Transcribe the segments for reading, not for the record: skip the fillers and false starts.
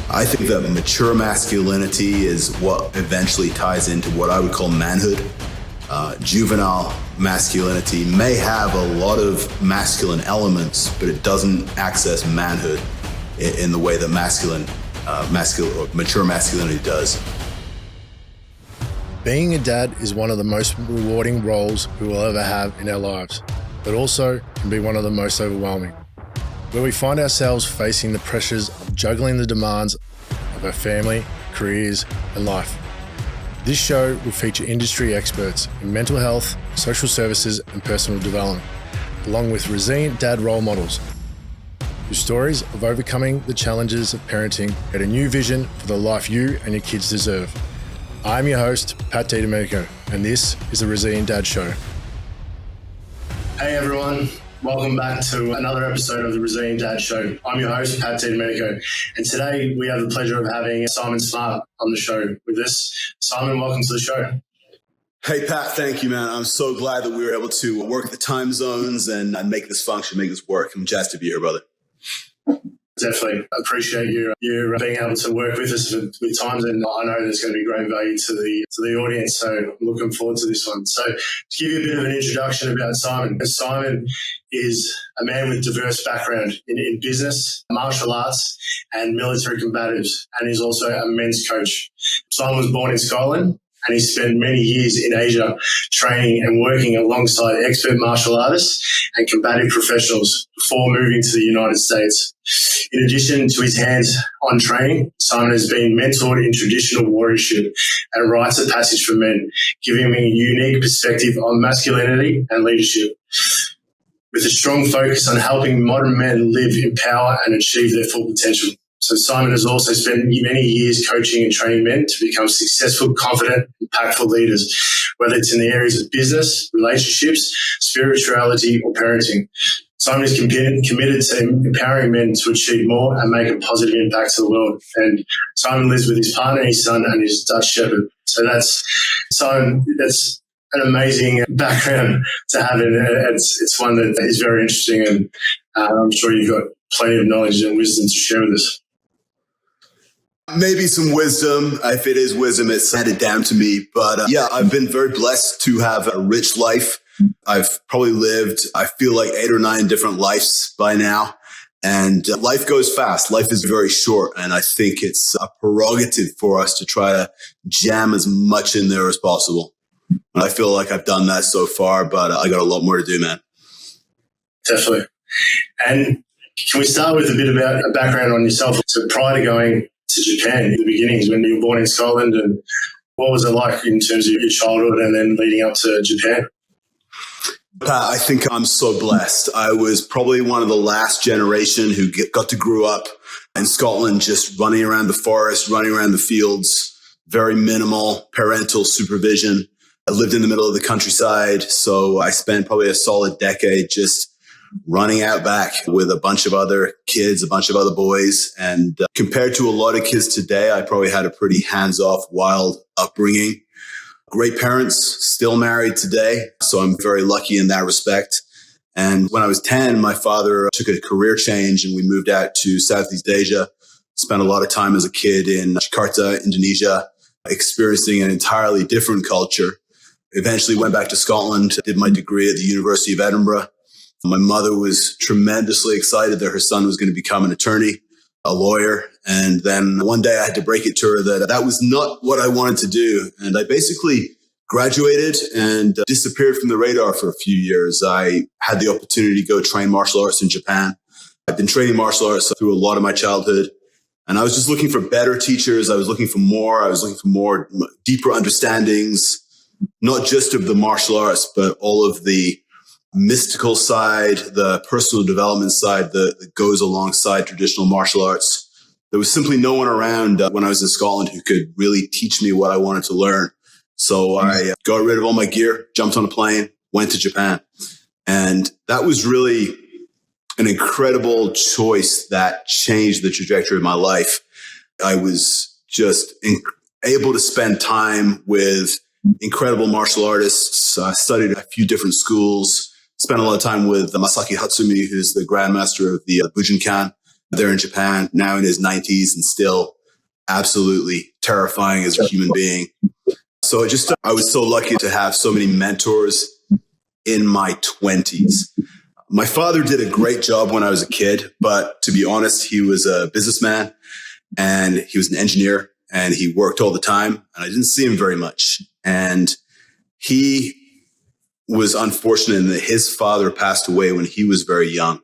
I think that mature masculinity is what eventually ties into what I would call manhood. Juvenile masculinity may have a lot of masculine elements, but it doesn't access manhood in the way that mature masculinity does. Being a dad is one of the most rewarding roles we will ever have in our lives, but also can be one of the most overwhelming, where we find ourselves facing the pressures of juggling the demands of our family, careers, and life. This show will feature industry experts in mental health, social services, and personal development, along with resilient dad role models, whose stories of overcoming the challenges of parenting get a new vision for the life you and your kids deserve. I'm your host, Pat DiDomenico, and this is the Resilient Dad Show. Hey everyone, welcome back to another episode of the Resilient Dad Show. I'm your host, Pat DiDomenico, and today we have the pleasure of having Simon Smart on the show with us. Simon, welcome to the show. Hey, Pat, thank you, man. I'm so glad that we were able to work the time zones and make this function, make this work. I'm jazzed to be here, brother. Definitely appreciate you being able to work with us with times, and I know there's going to be great value to the audience, so I'm looking forward to this one. So to give you a bit of an introduction about Simon is a man with diverse background in business, martial arts and military combatives, and is also a men's coach. Simon was born in Scotland, and he spent many years in Asia training and working alongside expert martial artists and combative professionals before moving to the United States. In addition to his hands-on training, Simon has been mentored in traditional warriorship and rites of passage for men, giving him a unique perspective on masculinity and leadership, with a strong focus on helping modern men live in power and achieve their full potential. So Simon has also spent many years coaching and training men to become successful, confident, impactful leaders, whether it's in the areas of business, relationships, spirituality, or parenting. Simon is committed to empowering men to achieve more and make a positive impact to the world. And Simon lives with his partner, his son, and his Dutch Shepherd. So that's an amazing background to have, and it's one that is very interesting, and I'm sure you've got plenty of knowledge and wisdom to share with us. Maybe some wisdom. If it is wisdom, it's handed down to me. But yeah, I've been very blessed to have a rich life. I've probably lived, I feel like 8 or 9 different lives by now. And life goes fast. Life is very short. And I think it's a prerogative for us to try to jam as much in there as possible. And I feel like I've done that so far, but I got a lot more to do, man. Definitely. And can we start with a bit about a background on yourself? So prior to going to Japan in the beginnings, when you were born in Scotland, and what was it like in terms of your childhood and then leading up to Japan? Pat, I think I'm so blessed. I was probably one of the last generation who got to grow up in Scotland, just running around the forest, running around the fields, very minimal parental supervision. I lived in the middle of the countryside, so I spent probably a solid decade just running out back with a bunch of other kids, a bunch of other boys. And compared to a lot of kids today, I probably had a pretty hands-off, wild upbringing. Great parents, still married today, so I'm very lucky in that respect. And when I was 10, my father took a career change and we moved out to Southeast Asia. Spent a lot of time as a kid in Jakarta, Indonesia, experiencing an entirely different culture. Eventually went back to Scotland, did my degree at the University of Edinburgh. My mother was tremendously excited that her son was going to become an attorney, a lawyer. And then one day I had to break it to her that was not what I wanted to do. And I basically graduated and disappeared from the radar for a few years. I had the opportunity to go train martial arts in Japan. I've been training martial arts through a lot of my childhood. And I was just looking for better teachers. I was looking for more. I was looking for more deeper understandings, not just of the martial arts, but all of the mystical side, the personal development side that goes alongside traditional martial arts. There was simply no one around when I was in Scotland who could really teach me what I wanted to learn. So I got rid of all my gear, jumped on a plane, went to Japan. And that was really an incredible choice that changed the trajectory of my life. I was just able to spend time with incredible martial artists. I studied at a few different schools. Spent a lot of time with Masaki Hatsumi, who's the grandmaster of the Bujinkan. there in Japan, now in his 90s and still absolutely terrifying as a human being. So I was so lucky to have so many mentors in my 20s. My father did a great job when I was a kid, but to be honest, he was a businessman and he was an engineer and he worked all the time and I didn't see him very much. And he was unfortunate in that his father passed away when he was very young.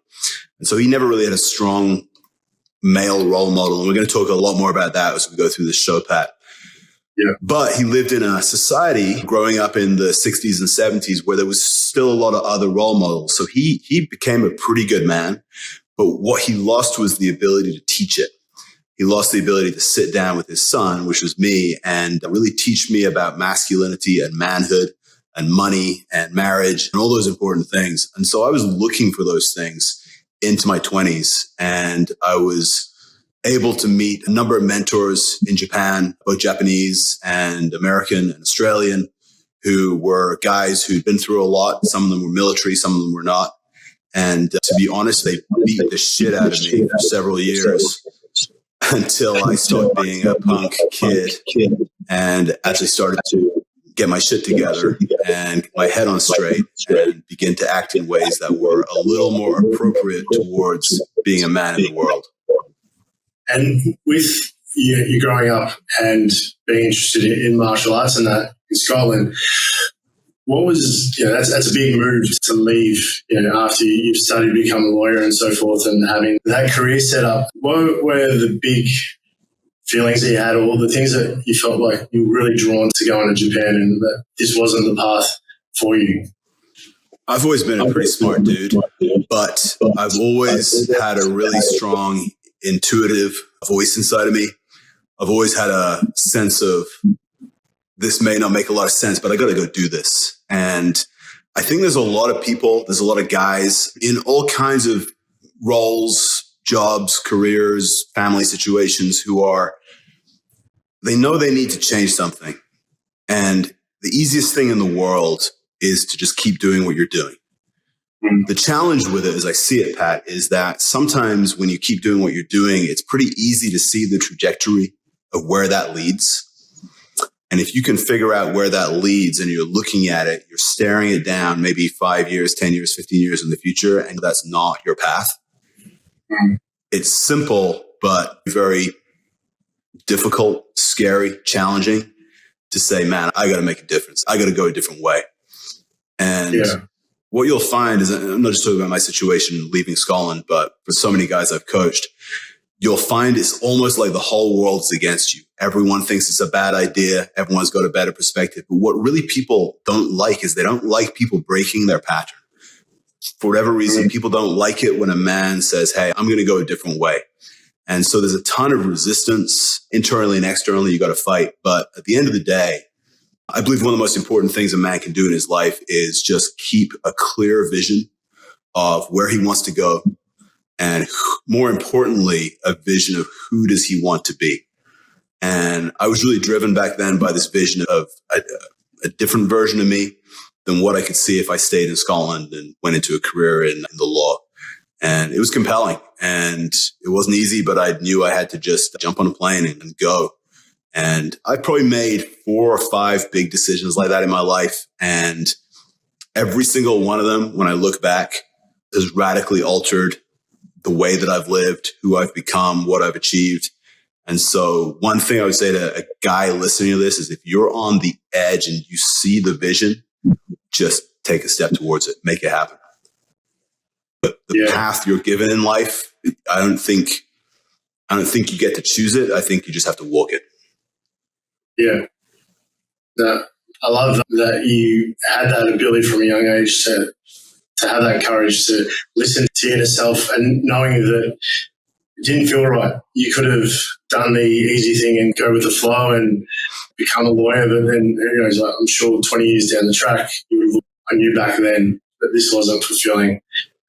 And so he never really had a strong male role model. And we're going to talk a lot more about that as we go through this show, Pat. Yeah. But he lived in a society growing up in the 60s and 70s where there was still a lot of other role models. So he became a pretty good man. But what he lost was the ability to teach it. He lost the ability to sit down with his son, which was me, and really teach me about masculinity and manhood and money and marriage and all those important things. And so I was looking for those things into my 20s, and I was able to meet a number of mentors in Japan, both Japanese and American and Australian, who were guys who'd been through a lot. Some of them were military, some of them were not. And to be honest, they beat the shit out of me for several years until I stopped being a punk kid and actually started to get my shit together and get my head on straight and begin to act in ways that were a little more appropriate towards being a man in the world. And with you growing up and being interested in martial arts and that in Scotland, what was, that's a big move to leave, after you've studied to become a lawyer and so forth and having that career set up. What were the big feelings that you had, or the things that you felt like you were really drawn to going to Japan and that this wasn't the path for you? I've always been a pretty smart dude, but I've always had a really strong intuitive voice inside of me. I've always had a sense of this may not make a lot of sense, but I got to go do this. And I think there's a lot of people, there's a lot of guys in all kinds of roles, jobs, careers, family situations they know they need to change something. And the easiest thing in the world is to just keep doing what you're doing. The challenge with it, as I see it, Pat, is that sometimes when you keep doing what you're doing, it's pretty easy to see the trajectory of where that leads. And if you can figure out where that leads and you're looking at it, you're staring it down maybe 5 years, 10 years, 15 years in the future, and that's not your path. It's simple, but very difficult, scary, challenging to say, man, I got to make a difference. I got to go a different way. And what you'll find is, I'm not just talking about my situation leaving Scotland, but for so many guys I've coached, you'll find it's almost like the whole world's against you. Everyone thinks it's a bad idea. Everyone's got a better perspective. But what really people don't like is they don't like people breaking their pattern. For whatever reason, people don't like it when a man says, hey, I'm going to go a different way. And so there's a ton of resistance internally and externally you got to fight. But at the end of the day, I believe one of the most important things a man can do in his life is just keep a clear vision of where he wants to go. And more importantly, a vision of who does he want to be. And I was really driven back then by this vision of a different version of me than what I could see if I stayed in Scotland and went into a career in the law. And it was compelling and it wasn't easy, but I knew I had to just jump on a plane and go. And I probably made 4 or 5 big decisions like that in my life. And every single one of them, when I look back, has radically altered the way that I've lived, who I've become, what I've achieved. And so one thing I would say to a guy listening to this is if you're on the edge and you see the vision, just take a step towards it, make it happen. But the path you're given in life, I don't think you get to choose it. I think you just have to walk it. Yeah. I love that you had that ability from a young age to have that courage to listen to your inner self, and knowing that it didn't feel right. You could have done the easy thing and go with the flow and become a lawyer, but then I'm sure 20 years down the track, I knew back then that this wasn't fulfilling,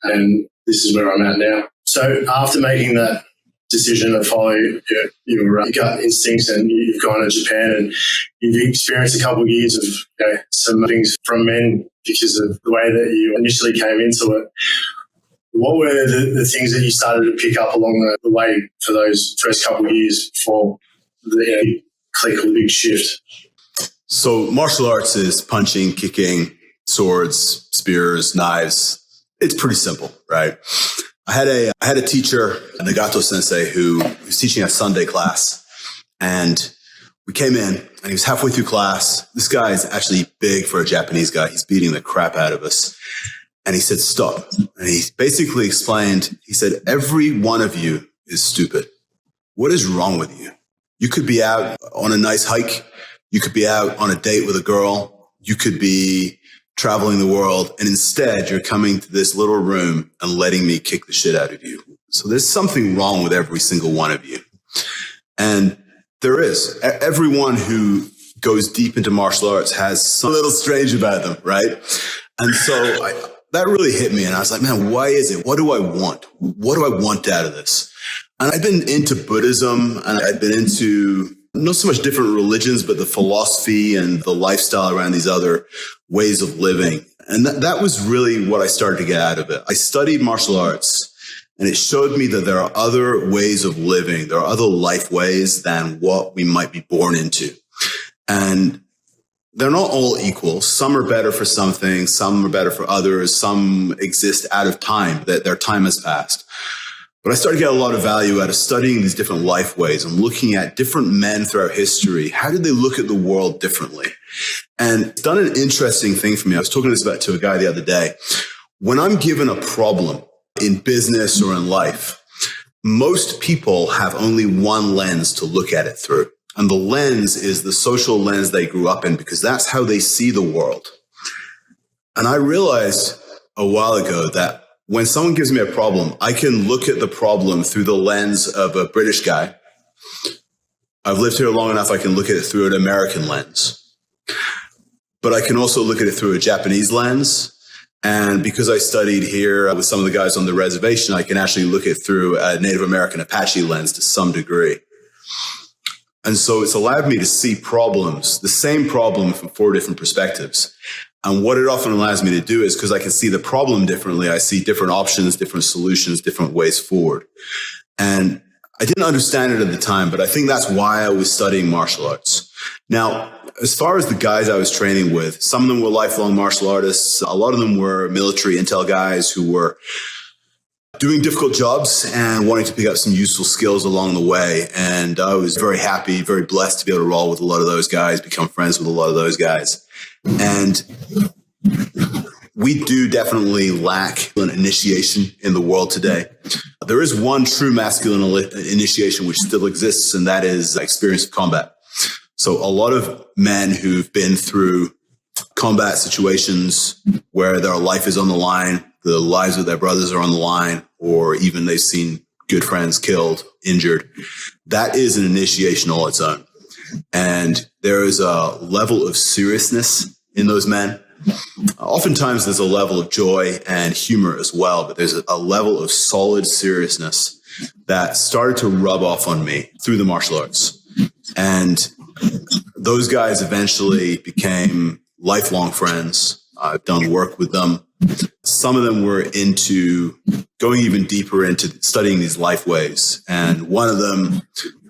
and this is where I'm at now. So after making that decision to follow your gut instincts, and you've gone to Japan and you've experienced a couple of years of some things from men because of the way that you initially came into it, What were the things that you started to pick up along the way for those first couple of years before the click or the big shift? So martial arts is punching, kicking, swords, spears, knives. It's pretty simple, right? I had a teacher, Nagato sensei, who was teaching a Sunday class. And we came in and he was halfway through class. This guy is actually big for a Japanese guy. He's beating the crap out of us. And he said, stop. And he basically explained, he said, every one of you is stupid. What is wrong with you? You could be out on a nice hike. You could be out on a date with a girl. You could be traveling the world. And instead, you're coming to this little room and letting me kick the shit out of you. So there's something wrong with every single one of you. And there is. Everyone who goes deep into martial arts has something a little strange about them, right? And so that really hit me. And I was like, man, why is it? What do I want? What do I want out of this? And I've been into Buddhism and I've been into not so much different religions, but the philosophy and the lifestyle around these other ways of living. And that was really what I started to get out of it. I studied martial arts and it showed me that there are other ways of living. There are other life ways than what we might be born into. And they're not all equal. Some are better for some things. Some are better for others. Some exist out of time, that their time has passed. But I started to get a lot of value out of studying these different life ways and looking at different men throughout history. How did they look at the world differently? And it's done an interesting thing for me. I was talking to a guy the other day. When I'm given a problem in business or in life, most people have only one lens to look at it through. And the lens is the social lens they grew up in because that's how they see the world. And I realized a while ago that when someone gives me a problem, I can look at the problem through the lens of a British guy. I've lived here long enough, I can look at it through an American lens. But I can also look at it through a Japanese lens. And because I studied here with some of the guys on the reservation, I can actually look at it through a Native American Apache lens to some degree. And so it's allowed me to see problems, the same problem from 4 different perspectives. And what it often allows me to do is because I can see the problem differently, I see different options, different solutions, different ways forward. And I didn't understand it at the time, but I think that's why I was studying martial arts. Now, as far as the guys I was training with, some of them were lifelong martial artists. A lot of them were military intel guys who were doing difficult jobs and wanting to pick up some useful skills along the way. And I was very happy, very blessed to be able to roll with a lot of those guys, become friends with a lot of those guys. And we do definitely lack an initiation in the world today. There is one true masculine initiation which still exists, and that is experience of combat. So a lot of men who've been through combat situations where their life is on the line, the lives of their brothers are on the line, or even they've seen good friends killed, injured, that is an initiation all its own. And there is a level of seriousness in those men. Oftentimes there's a level of joy and humor as well, but there's a level of solid seriousness that started to rub off on me through the martial arts. And those guys eventually became lifelong friends. I've done work with them. Some of them were into going even deeper into studying these life ways. And one of them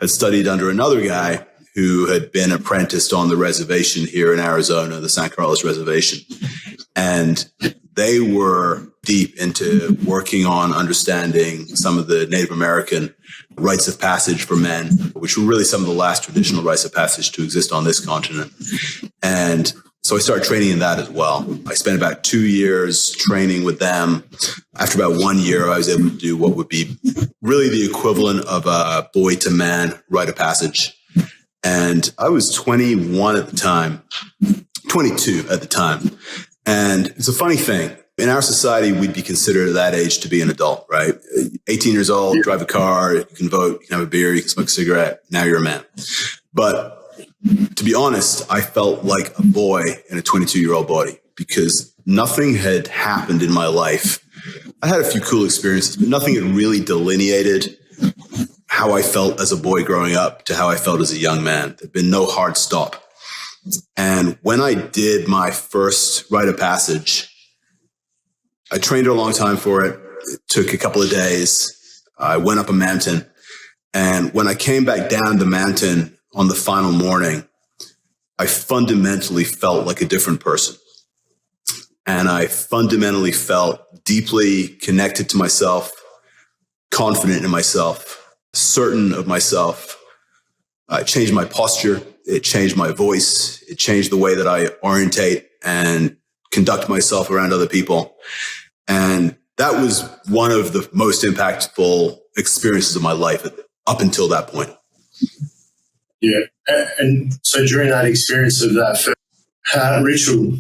had studied under another guy who had been apprenticed on the reservation here in Arizona, the San Carlos Reservation. And they were deep into working on understanding some of the Native American rites of passage for men, which were really some of the last traditional rites of passage to exist on this continent. And so I started training in that as well. I spent about 2 years training with them. After about 1 year, I was able to do what would be really the equivalent of a boy to man rite of passage. And I was 21 at the time, 22 at the time. And it's a funny thing. In our society, we'd be considered at that age to be an adult, right? 18 years old, drive a car, you can vote, you can have a beer, you can smoke a cigarette. Now you're a man. But to be honest, I felt like a boy in a 22-year-old body because nothing had happened in my life. I had a few cool experiences, but nothing had really delineated how I felt as a boy growing up to how I felt as a young man. There'd been no hard stop. And when I did my first rite of passage, I trained a long time for it. It took a couple of days. I went up a mountain. And when I came back down the mountain on the final morning, I fundamentally felt like a different person. And I fundamentally felt deeply connected to myself, confident in myself, certain of myself. It changed my posture. It changed my voice. It changed the way that I orientate and conduct myself around other people. And that was one of the most impactful experiences of my life up until that point. Yeah. And so during that experience of that first ritual,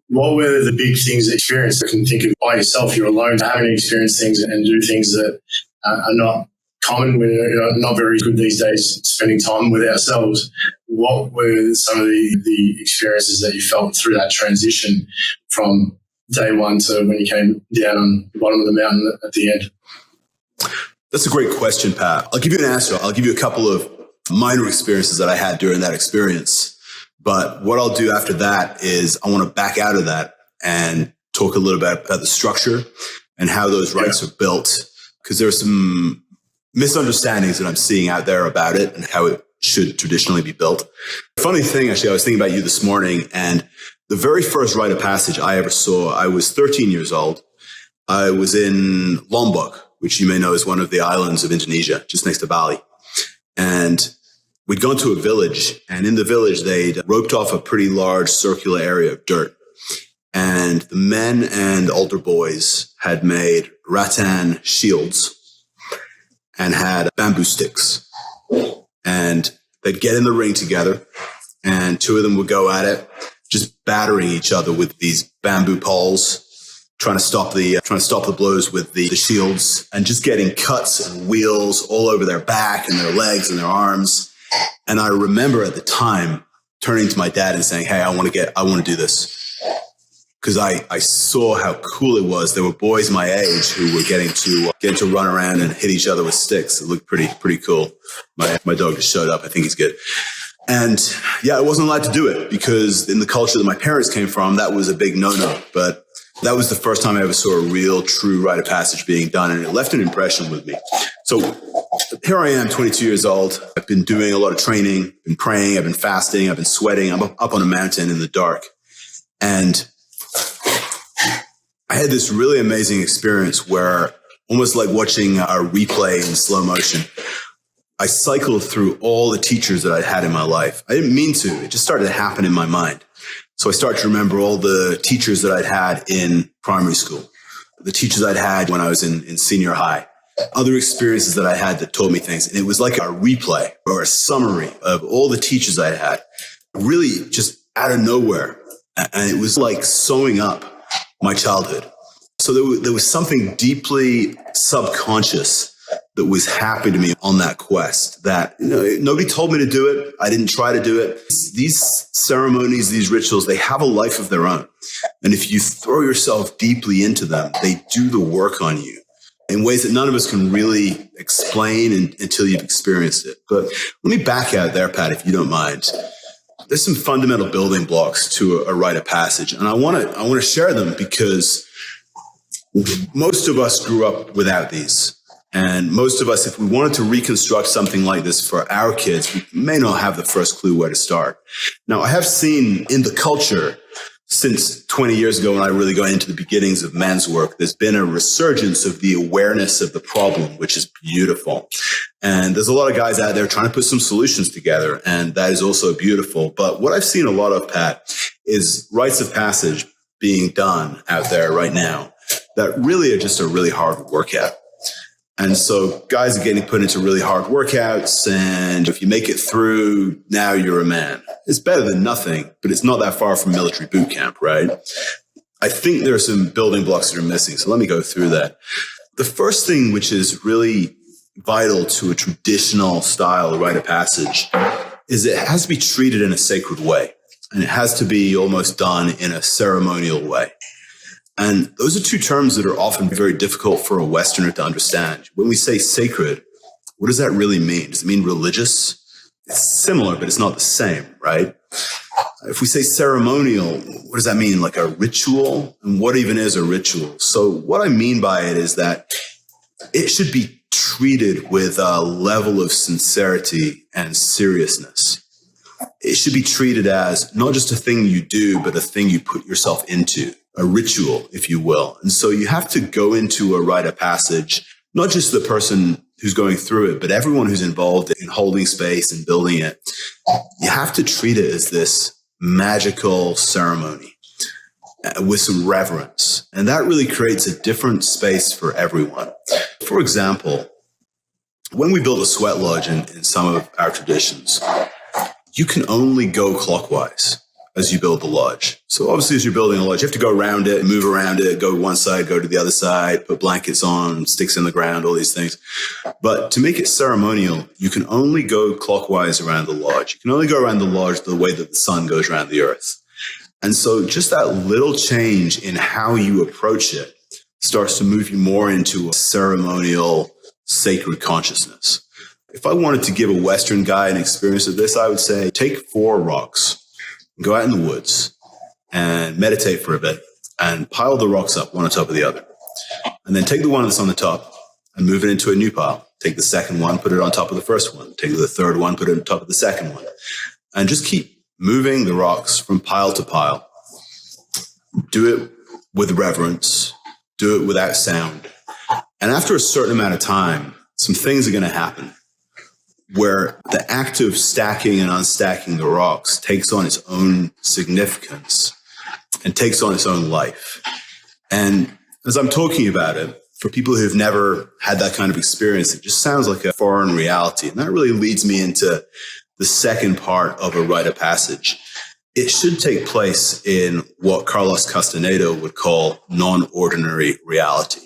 what were the big things that you experienced? I can think of by yourself, you're alone, having to experience things and do things that are not common. We're not very good these days spending time with ourselves. What were some of the experiences that you felt through that transition from day one to when you came down on the bottom of the mountain at the end? That's a great question, Pat. I'll give you an answer. I'll give you a couple of minor experiences that I had during that experience. But what I'll do after that is I want to back out of that and talk a little bit about the structure and how those rites are built, because there are some misunderstandings that I'm seeing out there about it and how it should traditionally be built. Funny thing, actually, I was thinking about you this morning, and the very first rite of passage I ever saw, I was 13 years old. I was in Lombok, which you may know is one of the islands of Indonesia, just next to Bali. And we'd gone to a village, and in the village, they'd roped off a pretty large circular area of dirt. And the men and older boys had made rattan shields and had bamboo sticks. And they'd get in the ring together, and two of them would go at it, just battering each other with these bamboo poles, trying to stop the blows with the shields, and just getting cuts and wheals all over their back and their legs and their arms. And I remember at the time turning to my dad and saying, "Hey, I want to do this." Because I saw how cool it was. There were boys my age who were getting to run around and hit each other with sticks. It looked pretty cool. My dog just showed up. I think he's good. And yeah, I wasn't allowed to do it because in the culture that my parents came from, that was a big no-no. But that was the first time I ever saw a real, true rite of passage being done, and it left an impression with me. So here I am, 22 years old. I've been doing a lot of training, been praying, I've been fasting, I've been sweating. I'm up on a mountain in the dark. And I had this really amazing experience where, almost like watching a replay in slow motion, I cycled through all the teachers that I'd had in my life. I didn't mean to. It just started to happen in my mind. So I started to remember all the teachers that I'd had in primary school, the teachers I'd had when I was in senior high, other experiences that I had that taught me things. And it was like a replay or a summary of all the teachers I had, really just out of nowhere. And it was like sewing up my childhood. So there was something deeply subconscious that was happening to me on that quest that, nobody told me to do it. I didn't try to do it. These ceremonies, these rituals, they have a life of their own. And if you throw yourself deeply into them, they do the work on you in ways that none of us can really explain until you've experienced it. But let me back out there, Pat, if you don't mind. There's some fundamental building blocks to a rite of passage. And I want to share them because most of us grew up without these. And most of us, if we wanted to reconstruct something like this for our kids, we may not have the first clue where to start. Now, I have seen in the culture since 20 years ago when I really got into the beginnings of men's work, there's been a resurgence of the awareness of the problem, which is beautiful. And there's a lot of guys out there trying to put some solutions together, and that is also beautiful. But what I've seen a lot of, Pat, is rites of passage being done out there right now that really are just a really hard workout. And so guys are getting put into really hard workouts, and if you make it through, now you're a man. It's better than nothing, but it's not that far from military boot camp, right? I think there are some building blocks that are missing, so let me go through that. The first thing, which is really vital to a traditional style of rite of passage, is it has to be treated in a sacred way, and it has to be almost done in a ceremonial way. And those are two terms that are often very difficult for a Westerner to understand. When we say sacred, what does that really mean? Does it mean religious? It's similar, but it's not the same, right? If we say ceremonial, what does that mean? Like a ritual? And what even is a ritual? So what I mean by it is that it should be treated with a level of sincerity and seriousness. It should be treated as not just a thing you do, but a thing you put yourself into, a ritual, if you will. And so you have to go into a rite of passage, not just the person who's going through it, but everyone who's involved in holding space and building it. You have to treat it as this magical ceremony with some reverence. And that really creates a different space for everyone. For example, when we build a sweat lodge in some of our traditions, you can only go clockwise as you build the lodge. So obviously, as you're building a lodge, you have to go around it, move around it, go to one side, go to the other side, put blankets on, sticks in the ground, all these things. But to make it ceremonial, you can only go clockwise around the lodge. You can only go around the lodge the way that the sun goes around the earth. And so just that little change in how you approach it starts to move you more into a ceremonial, sacred consciousness. If I wanted to give a Western guy an experience of this, I would say take 4 rocks, go out in the woods and meditate for a bit and pile the rocks up one on top of the other. And then take the one that's on the top and move it into a new pile. Take the second one, put it on top of the first one. Take the third one, put it on top of the second one. And just keep moving the rocks from pile to pile. Do it with reverence. Do it without sound. And after a certain amount of time, some things are going to happen where the act of stacking and unstacking the rocks takes on its own significance and takes on its own life. And as I'm talking about it, for people who've never had that kind of experience, it just sounds like a foreign reality. And that really leads me into the second part of a rite of passage. It should take place in what Carlos Castaneda would call non-ordinary reality.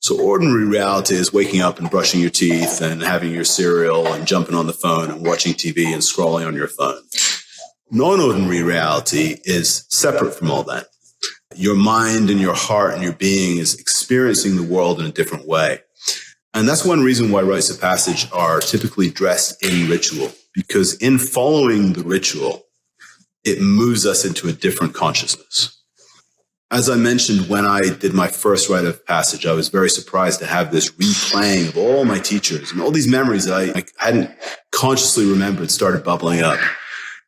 So ordinary reality is waking up and brushing your teeth and having your cereal and jumping on the phone and watching TV and scrolling on your phone. Non-ordinary reality is separate from all that. Your mind and your heart and your being is experiencing the world in a different way. And that's one reason why rites of passage are typically dressed in ritual, because in following the ritual, it moves us into a different consciousness. As I mentioned, when I did my first rite of passage, I was very surprised to have this replaying of all my teachers and all these memories that I hadn't consciously remembered started bubbling up.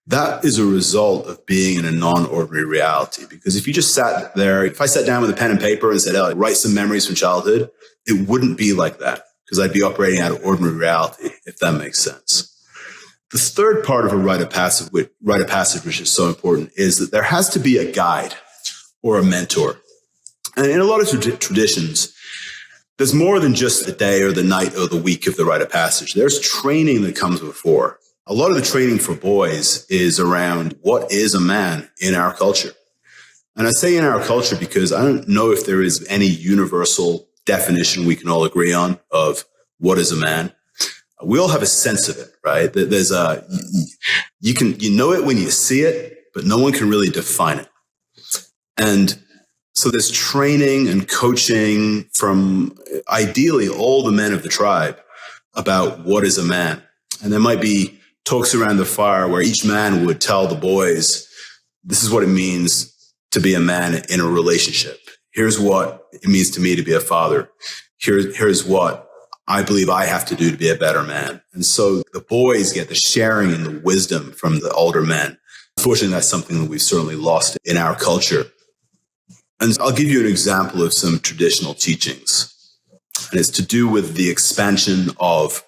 That is a result of being in a non-ordinary reality. Because if you just sat there, if I sat down with a pen and paper and said, oh, write some memories from childhood, it wouldn't be like that, because I'd be operating out of ordinary reality, if that makes sense. The third part of a rite of passage, which is so important, is that there has to be a guide or a mentor. And in a lot of traditions, there's more than just the day or the night or the week of the rite of passage. There's training that comes before. A lot of the training for boys is around what is a man in our culture. And I say in our culture because I don't know if there is any universal definition we can all agree on of what is a man. We all have a sense of it, right? There's you know it when you see it, but no one can really define it. And so there's training and coaching from ideally all the men of the tribe about what is a man. And there might be talks around the fire where each man would tell the boys, this is what it means to be a man in a relationship. Here's what it means to me to be a father. Here's what I believe I have to do to be a better man. And so the boys get the sharing and the wisdom from the older men. Unfortunately, that's something that we've certainly lost in our culture. And I'll give you an example of some traditional teachings. And it's to do with the expansion of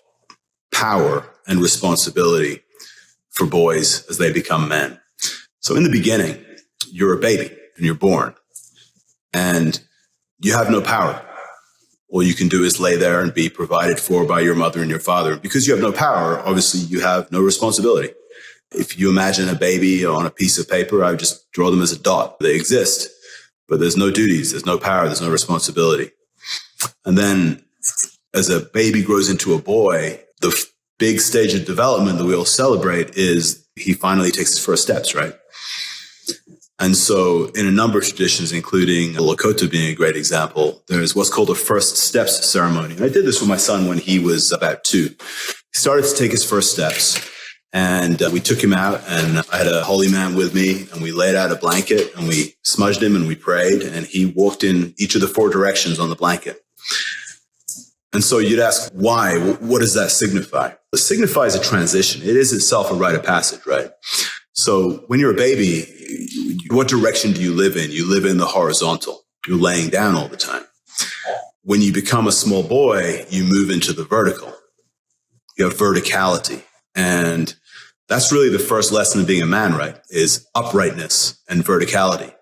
power and responsibility for boys as they become men. So in the beginning, you're a baby and you're born and you have no power. All you can do is lay there and be provided for by your mother and your father. Because you have no power, obviously you have no responsibility. If you imagine a baby on a piece of paper, I would just draw them as a dot. They exist, but there's no duties, there's no power, there's no responsibility. And then as a baby grows into a boy, the big stage of development that we all celebrate is he finally takes his first steps, right? And so in a number of traditions, including Lakota being a great example, there's what's called a first steps ceremony. And I did this with my son when he was about 2. He started to take his first steps. And we took him out, and I had a holy man with me, and we laid out a blanket, and we smudged him, and we prayed, and he walked in each of the 4 directions on the blanket. And so you'd ask, why? What does that signify? It signifies a transition. It is itself a rite of passage, right? So when you're a baby, what direction do you live in? You live in the horizontal. You're laying down all the time. When you become a small boy, you move into the vertical. You have verticality. And that's really the first lesson of being a man, right? Is uprightness and verticality.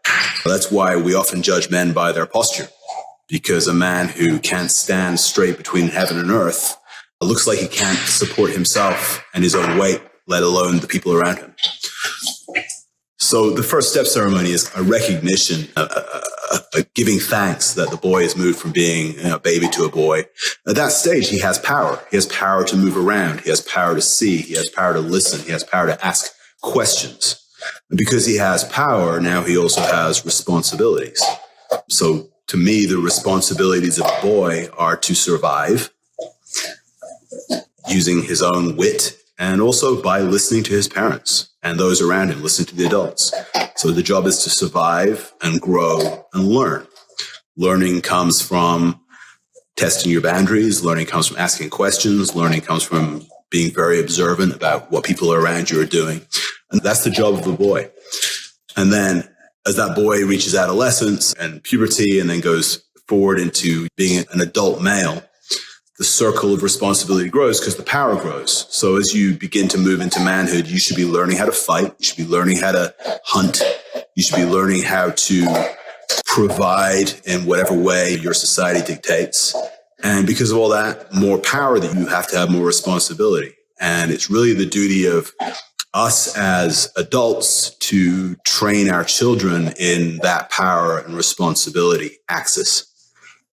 That's why we often judge men by their posture, because a man who can't stand straight between heaven and earth looks like he can't support himself and his own weight, let alone the people around him. So the first step ceremony is a recognition, a giving thanks that the boy has moved from being a baby to a boy. At that stage, he has power. He has power to move around. He has power to see. He has power to listen. He has power to ask questions. And because he has power, now he also has responsibilities. So to me, the responsibilities of a boy are to survive using his own wit and also by listening to his parents and those around him, listen to the adults. So the job is to survive and grow and learn. Learning comes from testing your boundaries. Learning comes from asking questions. Learning comes from being very observant about what people around you are doing. And that's the job of a boy. And then as that boy reaches adolescence and puberty and then goes forward into being an adult male, the circle of responsibility grows because the power grows. So as you begin to move into manhood, you should be learning how to fight. You should be learning how to hunt. You should be learning how to provide in whatever way your society dictates. And because of all that, more power that you have to have more responsibility. And it's really the duty of us as adults to train our children in that power and responsibility axis.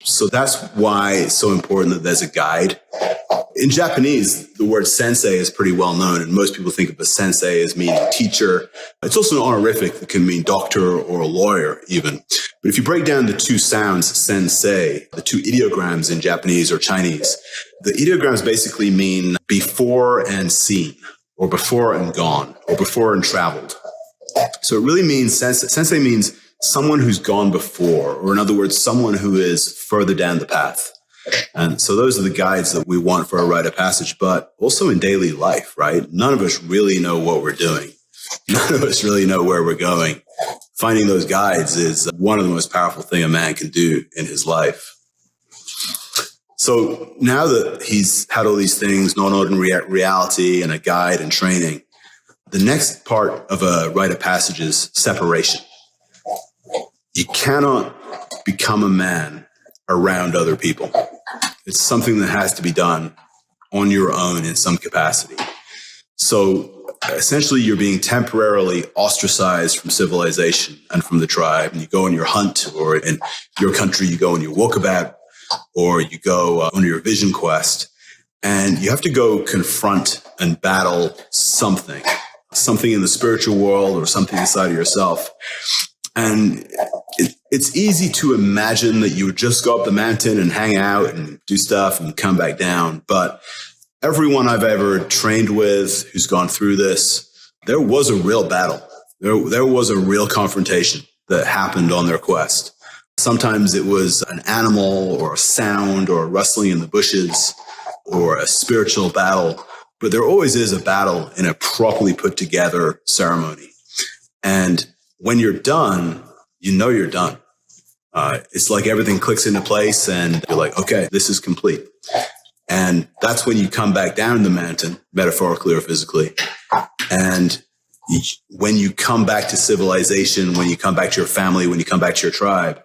So that's why it's so important that there's a guide. In Japanese, the word sensei is pretty well known, and most people think of a sensei as meaning teacher. It's also an honorific that can mean doctor or a lawyer even. But if you break down the 2 sounds, sensei, the 2 ideograms in Japanese or Chinese, the ideograms basically mean before and seen, or before and gone, or before and traveled. So it really means sensei means someone who's gone before, or in other words, someone who is further down the path. And so those are the guides that we want for a rite of passage, but also in daily life, right? None of us really know what we're doing. None of us really know where we're going. Finding those guides is one of the most powerful things a man can do in his life. So now that he's had all these things, non-ordinary reality and a guide and training, the next part of a rite of passage is separation. You cannot become a man around other people. It's something that has to be done on your own in some capacity. So essentially, you're being temporarily ostracized from civilization and from the tribe. And you go on your hunt, or in your country, you go on your walkabout, or you go on your vision quest. And you have to go confront and battle something in the spiritual world or something inside of yourself. And it's easy to imagine that you would just go up the mountain and hang out and do stuff and come back down. But everyone I've ever trained with who's gone through this, there was a real battle. There was a real confrontation that happened on their quest. Sometimes it was an animal or a sound or a rustling in the bushes or a spiritual battle. But there always is a battle in a properly put together ceremony. And when you're done, you know you're done. It's like everything clicks into place and you're like, okay, this is complete. And that's when you come back down the mountain, metaphorically or physically. And when you come back to civilization, when you come back to your family, when you come back to your tribe,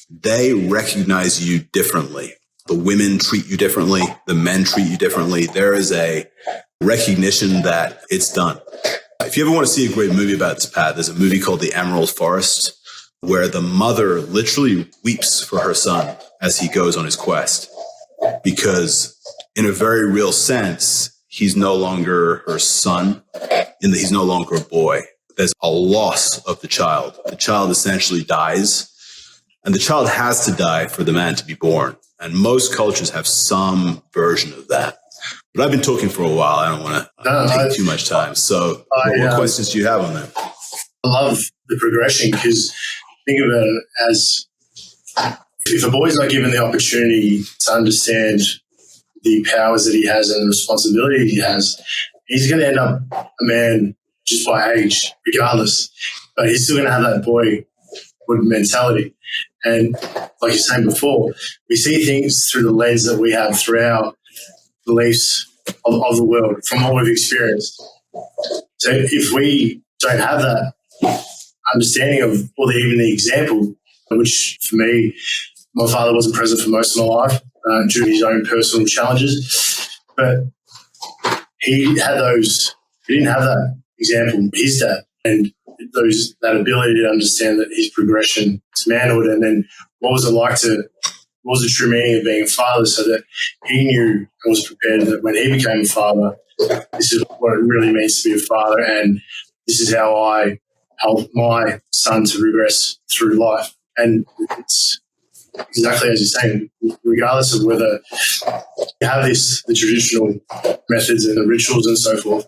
they recognize you differently. The women treat you differently. The men treat you differently. There is a recognition that it's done. If you ever want to see a great movie about this, Pat, there's a movie called The Emerald Forest, where the mother literally weeps for her son as he goes on his quest. Because in a very real sense, he's no longer her son, in that he's no longer a boy. There's a loss of the child. The child essentially dies, and the child has to die for the man to be born. And most cultures have some version of that. But I've been talking for a while. I don't want to take too much time. So what questions do you have on that? I love the progression because think about it as if a boy's not given the opportunity to understand the powers that he has and the responsibility he has, he's going to end up a man just by age, regardless. But he's still going to have that boyhood mentality. And like you're saying before, we see things through the lens that we have through our beliefs of the world, from what we've experienced. So if we don't have that understanding of, or even the example, which for me, my father wasn't present for most of my life due to his own personal challenges, but he didn't have that example, his dad, and that ability to understand that his progression to manhood, and then what was the true meaning of being a father, so that he knew and was prepared that when he became a father, this is what it really means to be a father, and this is how I help my son to progress through life. And it's exactly as you're saying, regardless of whether you have the traditional methods and the rituals and so forth,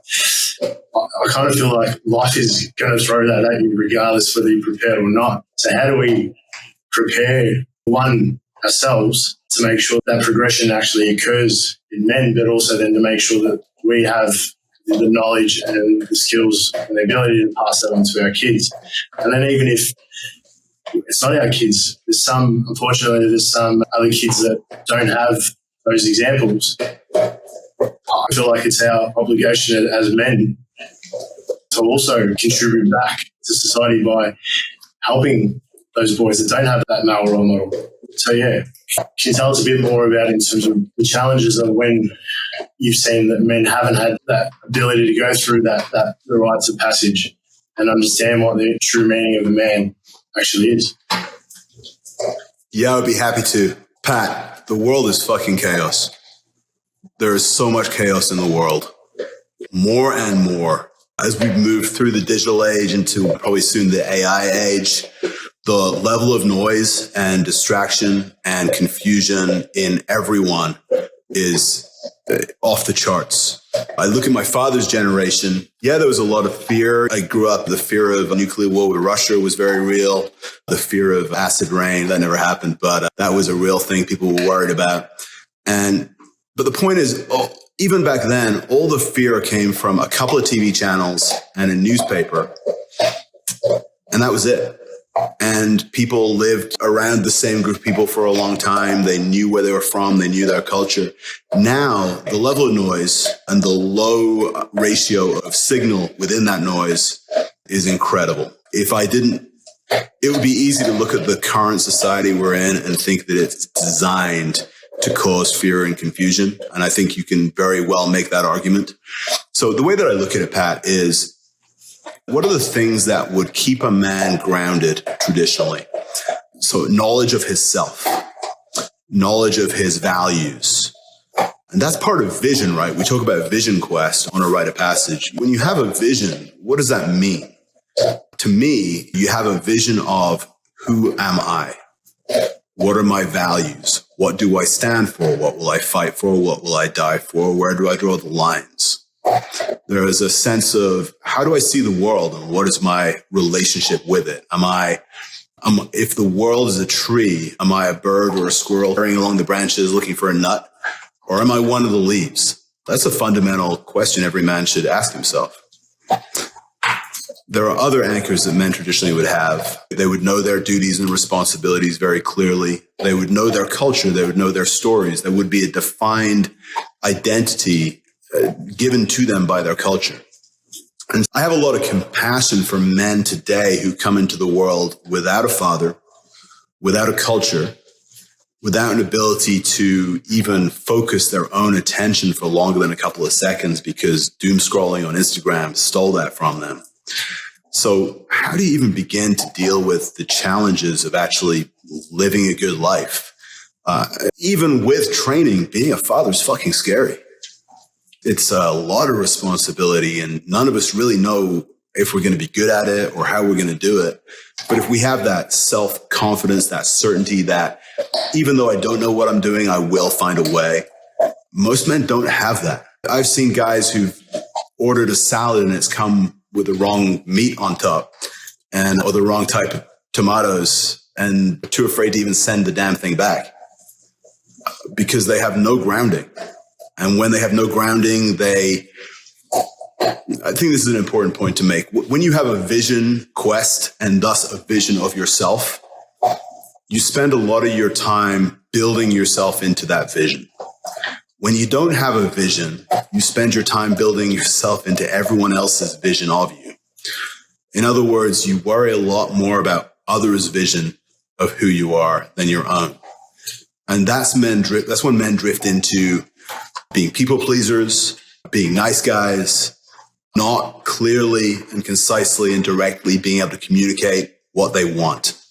I kind of feel like life is going to throw that at you regardless whether you're prepared or not. So how do we prepare, ourselves to make sure that progression actually occurs in men, but also then to make sure that we have the knowledge and the skills and the ability to pass that on to our kids. And then even if it's not our kids, unfortunately, there's some other kids that don't have those examples. I feel like it's our obligation as men to also contribute back to society by helping those boys that don't have that male role model. So, yeah, can you tell us a bit more about in terms of the challenges of when you've seen that men haven't had that ability to go through the rites of passage and understand what the true meaning of a man actually is? Yeah, I'd be happy to. Pat, the world is fucking chaos. There is so much chaos in the world. More and more. As we move through the digital age into probably soon the AI age, the level of noise and distraction and confusion in everyone is off the charts. I look at my father's generation. Yeah, there was a lot of fear. I grew up, the fear of a nuclear war with Russia was very real. The fear of acid rain, that never happened, but that was a real thing people were worried about. But the point is, even back then, all the fear came from a couple of TV channels and a newspaper, and that was it. And people lived around the same group of people for a long time. They knew where they were from. They knew their culture. Now, the level of noise and the low ratio of signal within that noise is incredible. It would be easy to look at the current society we're in and think that it's designed to cause fear and confusion. And I think you can very well make that argument. So the way that I look at it, Pat, is what are the things that would keep a man grounded traditionally? So knowledge of his self, knowledge of his values. And that's part of vision, right? We talk about vision quest on a rite of passage. When you have a vision, what does that mean? To me, you have a vision of who am I? What are my values? What do I stand for? What will I fight for? What will I die for? Where do I draw the lines? There is a sense of how do I see the world and what is my relationship with it? If the world is a tree, am I a bird or a squirrel carrying along the branches looking for a nut? Or am I one of the leaves? That's a fundamental question every man should ask himself. There are other anchors that men traditionally would have. They would know their duties and responsibilities very clearly. They would know their culture. They would know their stories. There would be a defined identity given to them by their culture. And I have a lot of compassion for men today who come into the world without a father, without a culture, without an ability to even focus their own attention for longer than a couple of seconds because doom scrolling on Instagram stole that from them. So how do you even begin to deal with the challenges of actually living a good life? Even with training, being a father is fucking scary. It's a lot of responsibility, and none of us really know if we're going to be good at it or how we're going to do it. But if we have that self-confidence, that certainty that even though I don't know what I'm doing, I will find a way. Most men don't have that. I've seen guys who've ordered a salad and it's come with the wrong meat on top or the wrong type of tomatoes and too afraid to even send the damn thing back because they have no grounding. And when they have no grounding, I think this is an important point to make. When you have a vision quest and thus a vision of yourself, you spend a lot of your time building yourself into that vision. When you don't have a vision, you spend your time building yourself into everyone else's vision of you. In other words, you worry a lot more about others' vision of who you are than your own. And that's when men drift into being people pleasers, being nice guys, not clearly and concisely and directly being able to communicate what they want.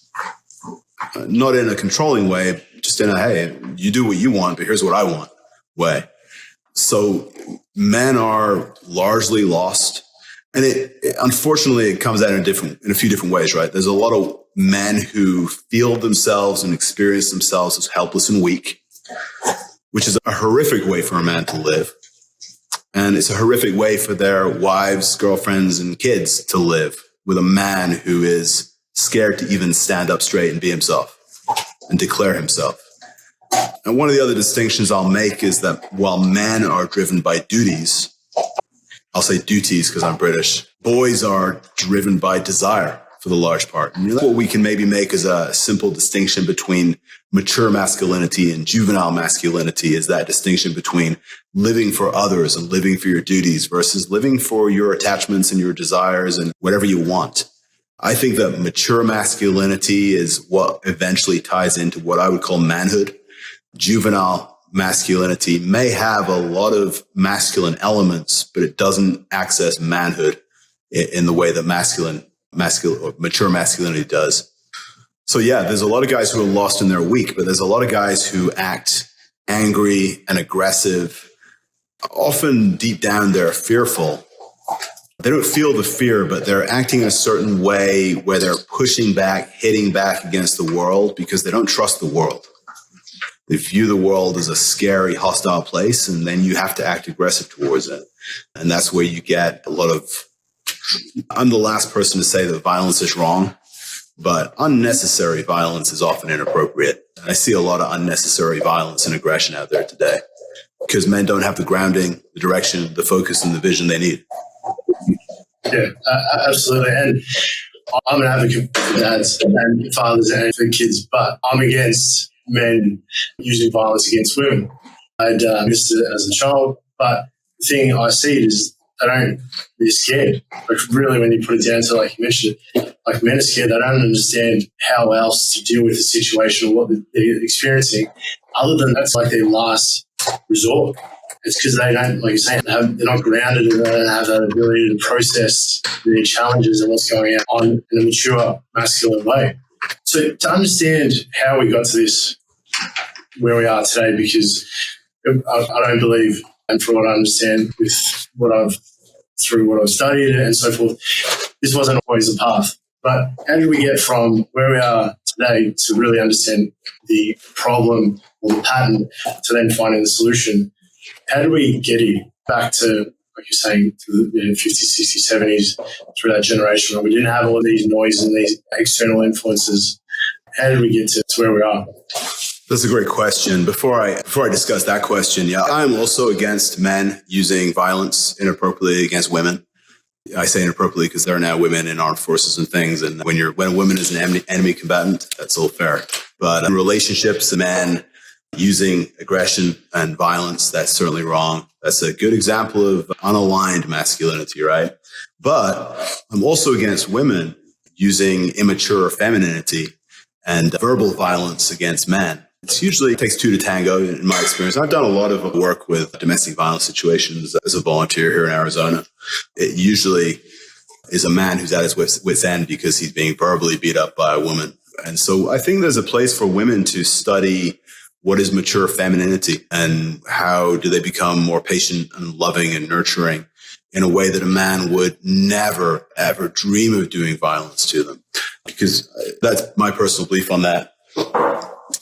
Not in a controlling way, just in a, hey, you do what you want, but here's what I want way. So men are largely lost. And unfortunately, it comes out in a few different ways, right? There's a lot of men who feel themselves and experience themselves as helpless and weak, which is a horrific way for a man to live. And it's a horrific way for their wives, girlfriends, and kids to live with a man who is scared to even stand up straight and be himself and declare himself. And one of the other distinctions I'll make is that while men are driven by duties, I'll say duties because I'm British, boys are driven by desire for the large part. And what we can maybe make as a simple distinction between mature masculinity and juvenile masculinity is that distinction between living for others and living for your duties versus living for your attachments and your desires and whatever you want. I think that mature masculinity is what eventually ties into what I would call manhood. Juvenile masculinity may have a lot of masculine elements, but it doesn't access manhood in the way that mature masculinity does. So yeah, there's a lot of guys who are lost and they're weak, but there's a lot of guys who act angry and aggressive. Often deep down, they're fearful. They don't feel the fear, but they're acting a certain way where they're pushing back, hitting back against the world because they don't trust the world. They view the world as a scary, hostile place, and then you have to act aggressive towards it. And that's where you get a lot of, I'm the last person to say that violence is wrong, but unnecessary violence is often inappropriate. I see a lot of unnecessary violence and aggression out there today because men don't have the grounding, the direction, the focus, and the vision they need. Yeah, absolutely. And I'm an advocate for dads and fathers and for kids, but I'm against men using violence against women. I'd missed it as a child, but the thing I see is they're scared. Like really, when you put it down to, like you mentioned, like men are scared. They don't understand how else to deal with the situation or what they're experiencing. Other than that's like their last resort. It's because they don't, like you're saying, they're not grounded and they don't have that ability to process their challenges and what's going on in a mature masculine way. So to understand how we got to this, where we are today, because I don't believe, and from what I understand through what I've studied and so forth, this wasn't always the path. But how did we get from where we are today to really understand the problem or the pattern to then finding the solution? How do we get here back to, like you're saying, to the 50s, 60s, 70s, through that generation where we didn't have all of these noise and these external influences? How did we get to where we are? That's a great question. Before I discuss that question, yeah, I'm also against men using violence inappropriately against women. I say inappropriately because there are now women in armed forces and things, and when a woman is an enemy combatant, that's all fair. But in relationships, men using aggression and violence, that's certainly wrong. That's a good example of unaligned masculinity, right? But I'm also against women using immature femininity and verbal violence against men. It takes two to tango in my experience. I've done a lot of work with domestic violence situations as a volunteer here in Arizona. It usually is a man who's at his wit's end because he's being verbally beat up by a woman. And so I think there's a place for women to study what is mature femininity and how do they become more patient and loving and nurturing in a way that a man would never, ever dream of doing violence to them. Because that's my personal belief on that.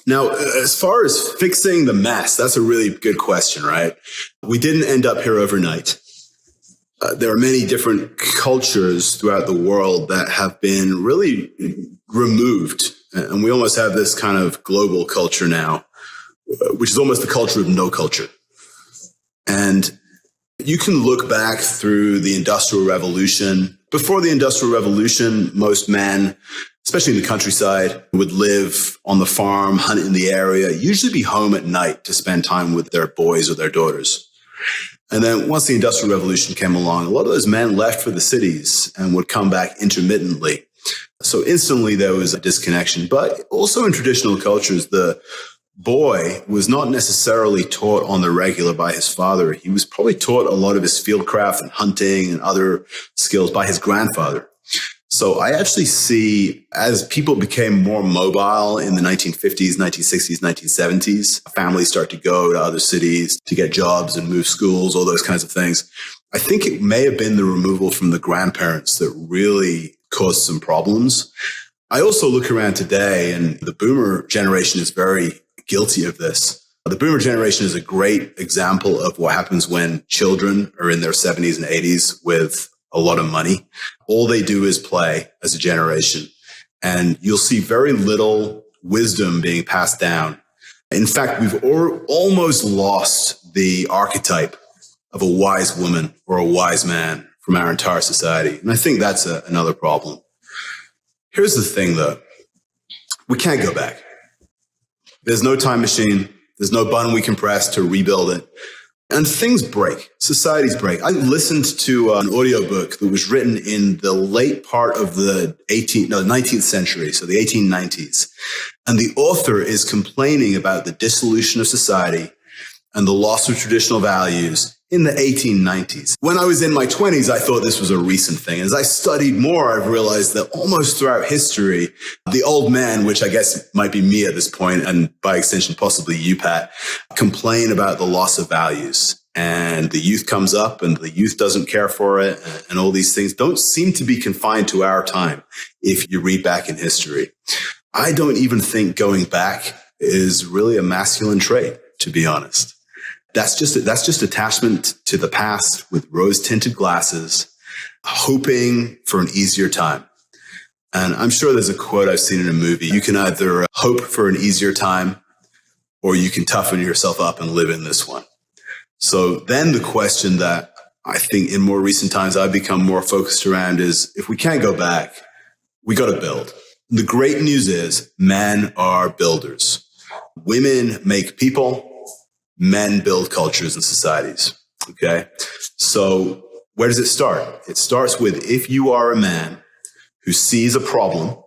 Now, as far as fixing the mess, that's a really good question, right? We didn't end up here overnight. There are many different cultures throughout the world that have been really removed. And we almost have this kind of global culture now, which is almost the culture of no culture. And you can look back through the Industrial Revolution. Before the Industrial Revolution, most men, especially in the countryside, would live on the farm, hunt in the area, usually be home at night to spend time with their boys or their daughters. And then once the Industrial Revolution came along, a lot of those men left for the cities and would come back intermittently. So instantly there was a disconnection. But also in traditional cultures, the boy was not necessarily taught on the regular by his father. He was probably taught a lot of his fieldcraft and hunting and other skills by his grandfather. So I actually see, as people became more mobile in the 1950s, 1960s, 1970s, families start to go to other cities to get jobs and move schools, all those kinds of things. I think it may have been the removal from the grandparents that really caused some problems. I also look around today, and the boomer generation is very guilty of this. The boomer generation is a great example of what happens when children are in their 70s and 80s with a lot of money. All they do is play as a generation. And you'll see very little wisdom being passed down. In fact, we've almost lost the archetype of a wise woman or a wise man from our entire society. And I think that's another problem. Here's the thing, though. We can't go back. There's no time machine. There's no button we can press to rebuild it. And things break. Societies break. I listened to an audiobook that was written in the late part of the 19th century, so the 1890s. And the author is complaining about the dissolution of society and the loss of traditional values in the 1890s. When I was in my 20s, I thought this was a recent thing. As I studied more, I've realized that almost throughout history, the old man, which I guess might be me at this point, and by extension, possibly you, Pat, complain about the loss of values. And the youth comes up and the youth doesn't care for it. And all these things don't seem to be confined to our time if you read back in history. I don't even think going back is really a masculine trait, to be honest. That's just attachment to the past with rose-tinted glasses, hoping for an easier time. And I'm sure there's a quote I've seen in a movie. You can either hope for an easier time or you can toughen yourself up and live in this one. So then the question that I think in more recent times I've become more focused around is, if we can't go back, we got to build. The great news is men are builders. Women make people. Men build cultures and societies. Okay. So where does it start? It starts with, if you are a man who sees a problem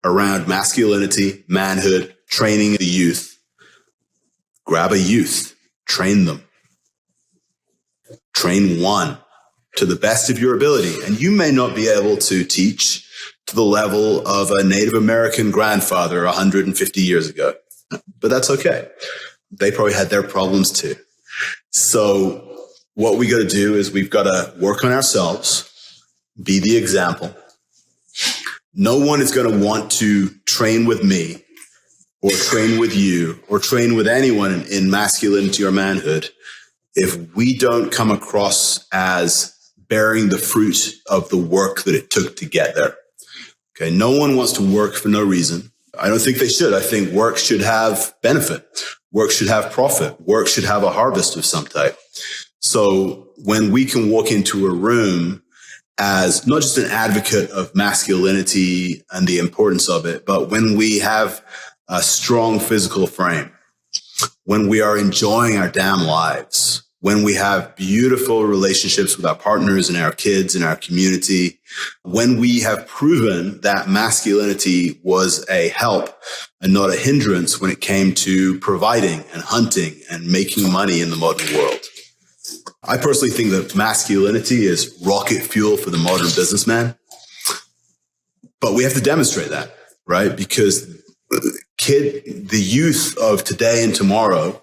around masculinity, manhood, training the youth, grab a youth, train them. Train one to the best of your ability. And you may not be able to teach to the level of a Native American grandfather 150 years ago, but that's okay. They probably had their problems too. So what we got to do is we've got to work on ourselves, be the example. No one is going to want to train with me or train with you or train with anyone in masculinity or manhood if we don't come across as bearing the fruit of the work that it took to get there. Okay. No one wants to work for no reason. I don't think they should. I think work should have benefit. Work should have profit. Work should have a harvest of some type. So when we can walk into a room as not just an advocate of masculinity and the importance of it, but when we have a strong physical frame, when we are enjoying our damn lives, when we have beautiful relationships with our partners and our kids and our community, when we have proven that masculinity was a help and not a hindrance when it came to providing and hunting and making money in the modern world. I personally think that masculinity is rocket fuel for the modern businessman, but we have to demonstrate that, right? Because the youth of today and tomorrow,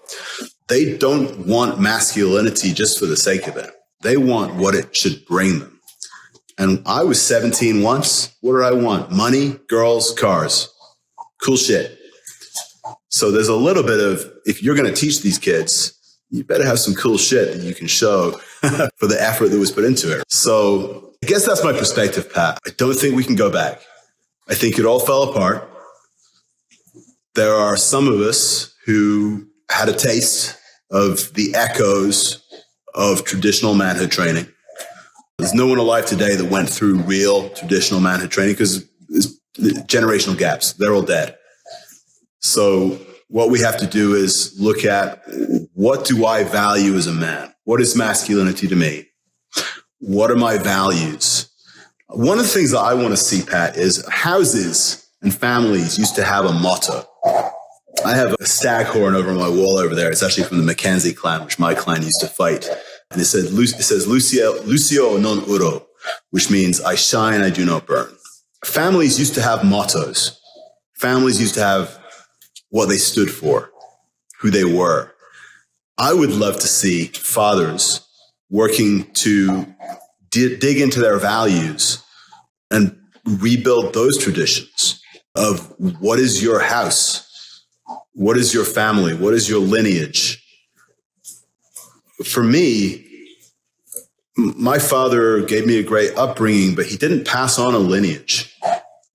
they don't want masculinity just for the sake of it. They want what it should bring them. And I was 17 once. What did I want? Money, girls, cars. Cool shit. So there's a little bit of, if you're going to teach these kids, you better have some cool shit that you can show for the effort that was put into it. So I guess that's my perspective, Pat. I don't think we can go back. I think it all fell apart. There are some of us who had a taste of the echoes of traditional manhood training. There's no one alive today that went through real traditional manhood training because there's generational gaps. They're all dead. So what we have to do is look at, what do I value as a man? What is masculinity to me? What are my values? One of the things that I want to see, Pat, is houses and families used to have a motto. I have a staghorn over my wall over there. It's actually from the Mackenzie clan, which my clan used to fight. And it says Lucio non uro, which means I shine, I do not burn. Families used to have mottos. Families used to have what they stood for, who they were. I would love to see fathers working to dig into their values and rebuild those traditions of what is your house? What is your family? What is your lineage? For me, my father gave me a great upbringing, but he didn't pass on a lineage.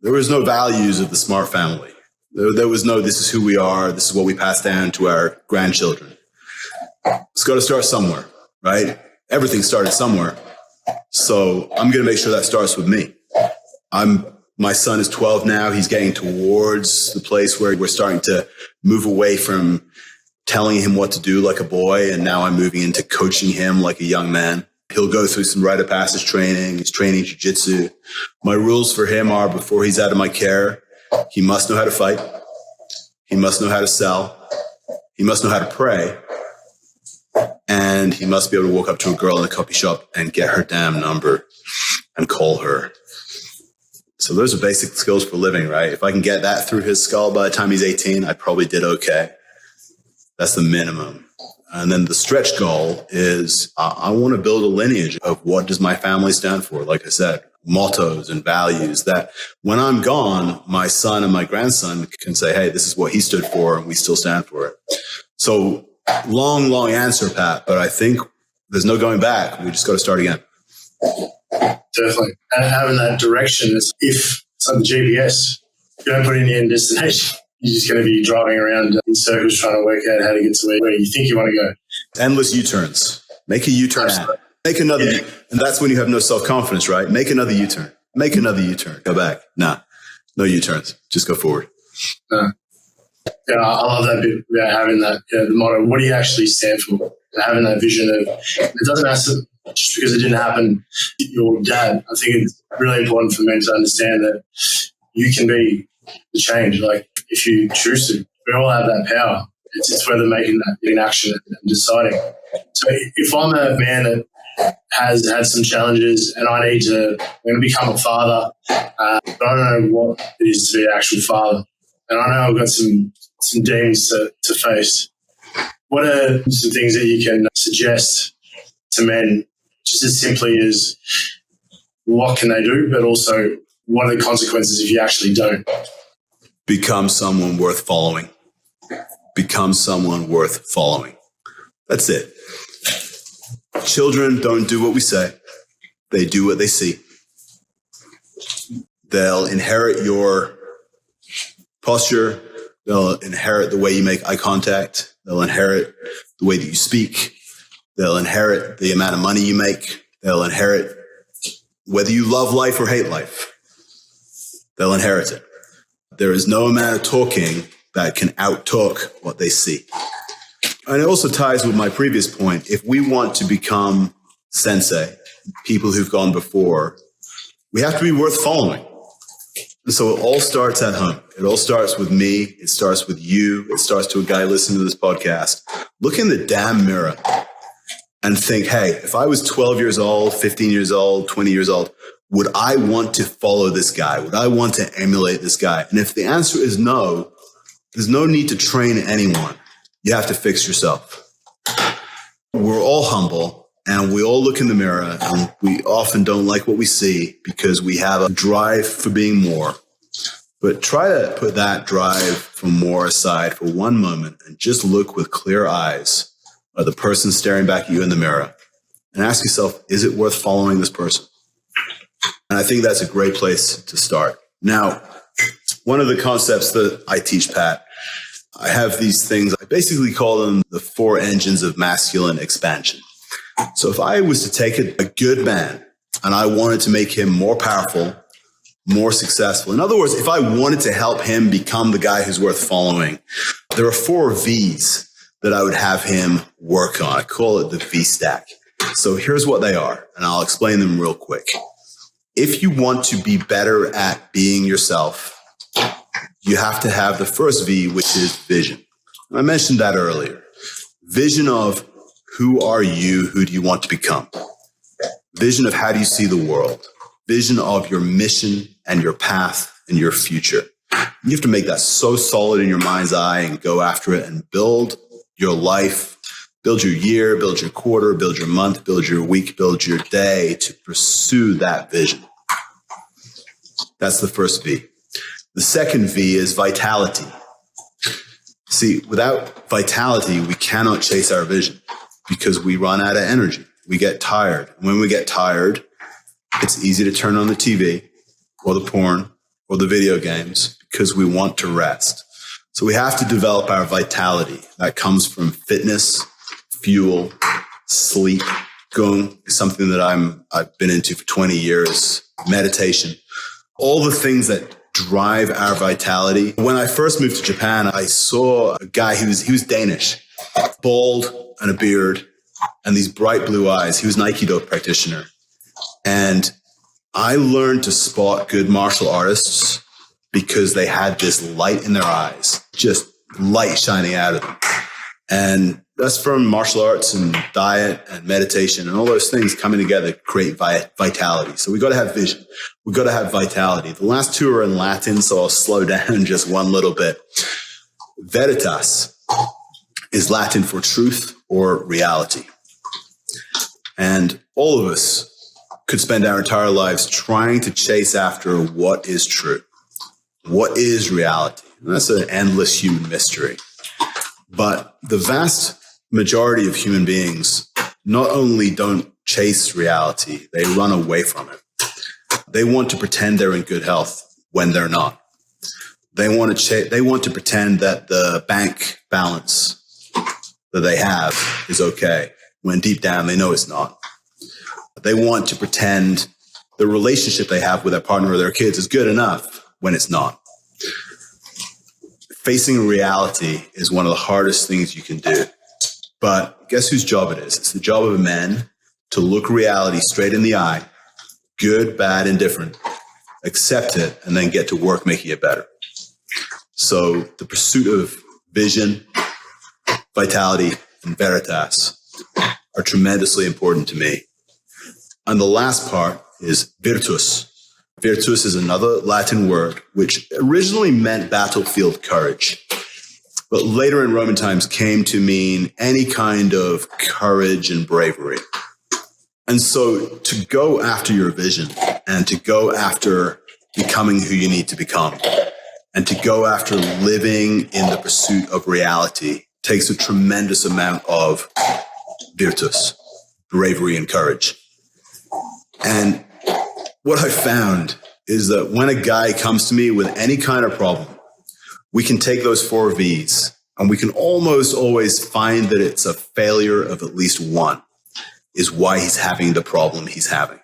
There was no values of the smart family. There was no, this is who we are. This is what we pass down to our grandchildren. It's got to start somewhere, right? Everything started somewhere. So I'm going to make sure that starts with me. My son is 12 now. He's getting towards the place where we're starting to move away from telling him what to do like a boy. And now I'm moving into coaching him like a young man. He'll go through some rite of passage training. He's training jiu-jitsu. My rules for him are, before he's out of my care, he must know how to fight. He must know how to sell. He must know how to pray. And he must be able to walk up to a girl in a coffee shop and get her damn number and call her. So those are basic skills for living, right? If I can get that through his skull by the time he's 18, I probably did okay. That's the minimum. And then the stretch goal is I want to build a lineage of what does my family stand for? Like I said, mottos and values that when I'm gone, my son and my grandson can say, hey, this is what he stood for, and we still stand for it. So long answer, Pat, but I think there's no going back. We just got to start again. Definitely. And having that direction, is if it's like the GPS, you don't put in the end destination. You're just going to be driving around in circles trying to work out how to get to where you think you want to go. Endless U-turns. Make a U-turn. Make another. Yeah. And that's when you have no self-confidence, right? Make another U-turn. Make another U-turn. Go back. Nah, no U-turns. Just go forward. Yeah, I love that bit about having that, the motto. What do you actually stand for? Having that vision of, it doesn't have to, just because it didn't happen to your dad. I think it's really important for men to understand that you can be the change. Like, if you choose to, we all have that power. It's whether making that in action and deciding. So if I'm a man that has had some challenges and I'm going to become a father, but I don't know what it is to be an actual father. And I know I've got some demons to face. What are some things that you can suggest to men, just as simply as what can they do, but also what are the consequences if you actually don't? Become someone worth following. Become someone worth following. That's it. Children don't do what we say. They do what they see. They'll inherit your posture. They'll inherit the way you make eye contact. They'll inherit the way that you speak. They'll inherit the amount of money you make. They'll inherit whether you love life or hate life. They'll inherit it. There is no amount of talking that can out-talk what they see. And it also ties with my previous point. If we want to become sensei, people who've gone before, we have to be worth following. And so it all starts at home. It all starts with me. It starts with you. It starts to a guy listening to this podcast. Look in the damn mirror and think, hey, if I was 12 years old, 15 years old, 20 years old, would I want to follow this guy? Would I want to emulate this guy? And if the answer is no, there's no need to train anyone. You have to fix yourself. We're all humble and we all look in the mirror and we often don't like what we see because we have a drive for being more. But try to put that drive for more aside for one moment and just look with clear eyes at the person staring back at you in the mirror and ask yourself, is it worth following this person? And I think that's a great place to start. Now, one of the concepts that I teach, Pat, I have these things, I basically call them the 4 engines of masculine expansion. So if I was to take a good man and I wanted to make him more powerful, more successful, in other words, if I wanted to help him become the guy who's worth following, there are 4 V's that I would have him work on. I call it the V stack. So here's what they are, and I'll explain them real quick. If you want to be better at being yourself, you have to have the first V, which is vision. I mentioned that earlier. Vision of who are you? Who do you want to become? Vision of how do you see the world? Vision of your mission and your path and your future. You have to make that so solid in your mind's eye and go after it and build your life, build your year, build your quarter, build your month, build your week, build your day to pursue that vision. That's the first V. The second V is vitality. See, without vitality, we cannot chase our vision because we run out of energy. We get tired. When we get tired, it's easy to turn on the TV or the porn or the video games because we want to rest. So we have to develop our vitality. That comes from fitness, fuel, sleep. Going is something that I've been into for 20 years. Meditation. All the things that drive our vitality. When I first moved to Japan, I saw a guy, he was Danish, bald and a beard and these bright blue eyes. He was an Aikido practitioner. And I learned to spot good martial artists because they had this light in their eyes, just light shining out of them. And that's from martial arts and diet and meditation and all those things coming together to create vitality. So we got to have vision. We got to have vitality. The last 2 are in Latin, so I'll slow down just one little bit. Veritas is Latin for truth or reality. And all of us could spend our entire lives trying to chase after what is true. What is reality? And that's an endless human mystery. But the vast majority of human beings not only don't chase reality, they run away from it. They want to pretend they're in good health when they're not. They want to pretend that the bank balance that they have is okay when deep down they know it's not. They want to pretend the relationship they have with their partner or their kids is good enough when it's not. Facing reality is one of the hardest things you can do. But guess whose job it is? It's the job of a man to look reality straight in the eye, good, bad, indifferent, accept it, and then get to work making it better. So the pursuit of vision, vitality, and veritas are tremendously important to me. And the last part is virtus. Virtus is another Latin word, which originally meant battlefield courage, but later in Roman times came to mean any kind of courage and bravery. And so to go after your vision and to go after becoming who you need to become and to go after living in the pursuit of reality takes a tremendous amount of virtus, bravery, and courage. And what I found is that when a guy comes to me with any kind of problem, we can take those 4 V's and we can almost always find that it's a failure of at least one is why he's having the problem he's having.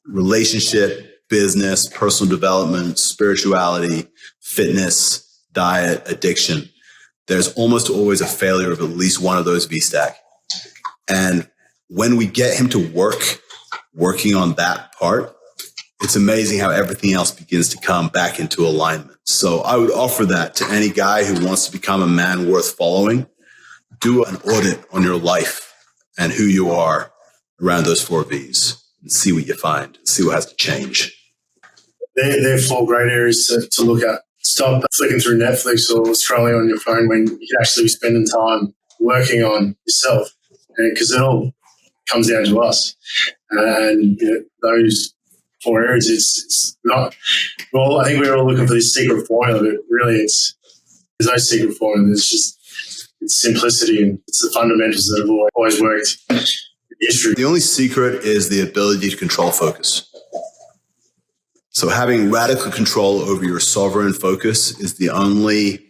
Relationship, business, personal development, spirituality, fitness, diet, addiction. There's almost always a failure of at least one of those V stack. And when we get him to working on that part, it's amazing how everything else begins to come back into alignment. So I would offer that to any guy who wants to become a man worth following. Do an audit on your life and who you are around those 4 V's and see what you find, see what has to change. They're 4 great areas to look at. Stop flicking through Netflix or scrolling on your phone when you can actually be spending time working on yourself, because it all comes down to us. And those four areas. It's not, well, I think we're all looking for this secret formula, but really there's no secret formula. It's simplicity, and it's the fundamentals that have always worked in history. The only secret is the ability to control focus. So having radical control over your sovereign focus is the only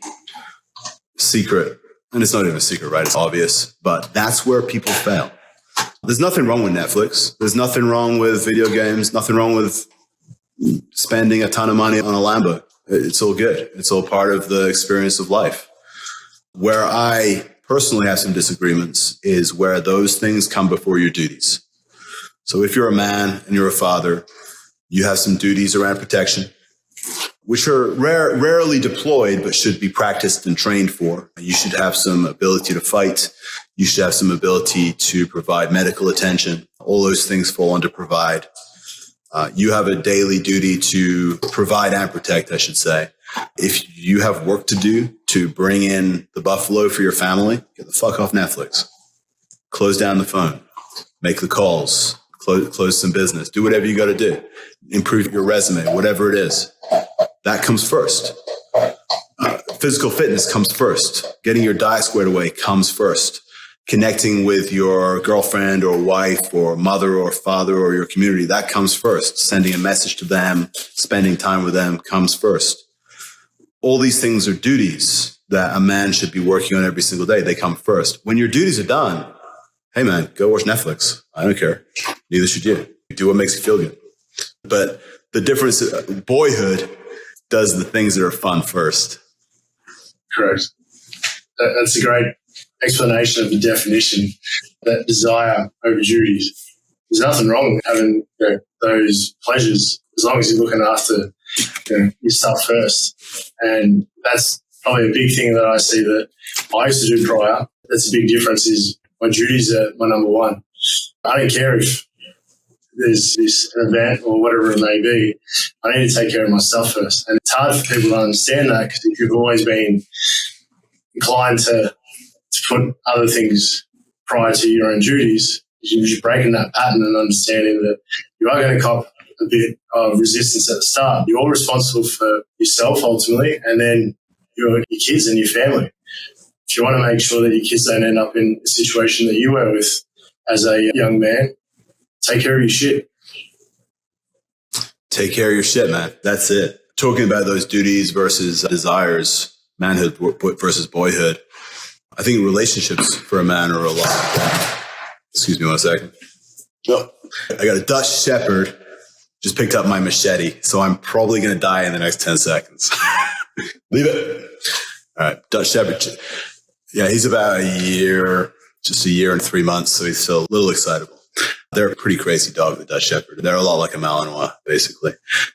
secret. And it's not even a secret, right? It's obvious, but that's where people fail. There's nothing wrong with Netflix. There's nothing wrong with video games, nothing wrong with spending a ton of money on a Lambo. It's all good. It's all part of the experience of life. Where I personally have some disagreements is where those things come before your duties. So if you're a man and you're a father, you have some duties around protection, which are rarely deployed, but should be practiced and trained for. You should have some ability to fight. You should have some ability to provide medical attention. All those things fall under provide. You have a daily duty to provide and protect, I should say. If you have work to do to bring in the buffalo for your family, get the fuck off Netflix. Close down the phone. Make the calls. Close some business. Do whatever you got to do. Improve your resume, whatever it is. That comes first. Physical fitness comes first. Getting your diet squared away comes first. Connecting with your girlfriend or wife or mother or father or your community, that comes first. Sending a message to them, spending time with them comes first. All these things are duties that a man should be working on every single day. They come first. When your duties are done, hey man, go watch Netflix. I don't care. Neither should you. Do what makes you feel good. But the difference is boyhood does the things that are fun first. Correct. That's a great explanation of the definition, that desire over duties. There's nothing wrong with having those pleasures as long as you're looking after yourself first. And that's probably a big thing that I see that I used to do prior. That's a big difference, is my duties are my number one. I don't care if there's this event or whatever it may be. I need to take care of myself first. And it's hard for people to understand that, because if you've always been inclined to put other things prior to your own duties, you're breaking that pattern and understanding that you are going to cop a bit of resistance at the start. You're responsible for yourself ultimately, and then your kids and your family. If you want to make sure that your kids don't end up in a situation that you were with as a young man, take care of your shit. Take care of your shit, man. That's it. Talking about those duties versus desires, manhood versus boyhood. I think relationships for a man are a lot. Excuse me 1 second. Oh, I got a Dutch Shepherd. Just picked up my machete, so I'm probably going to die in the next 10 seconds. Leave it. All right, Dutch Shepherd. Yeah, he's about just a year and 3 months, so he's still a little excitable. They're a pretty crazy dog, the Dutch Shepherd. They're a lot like a Malinois, basically.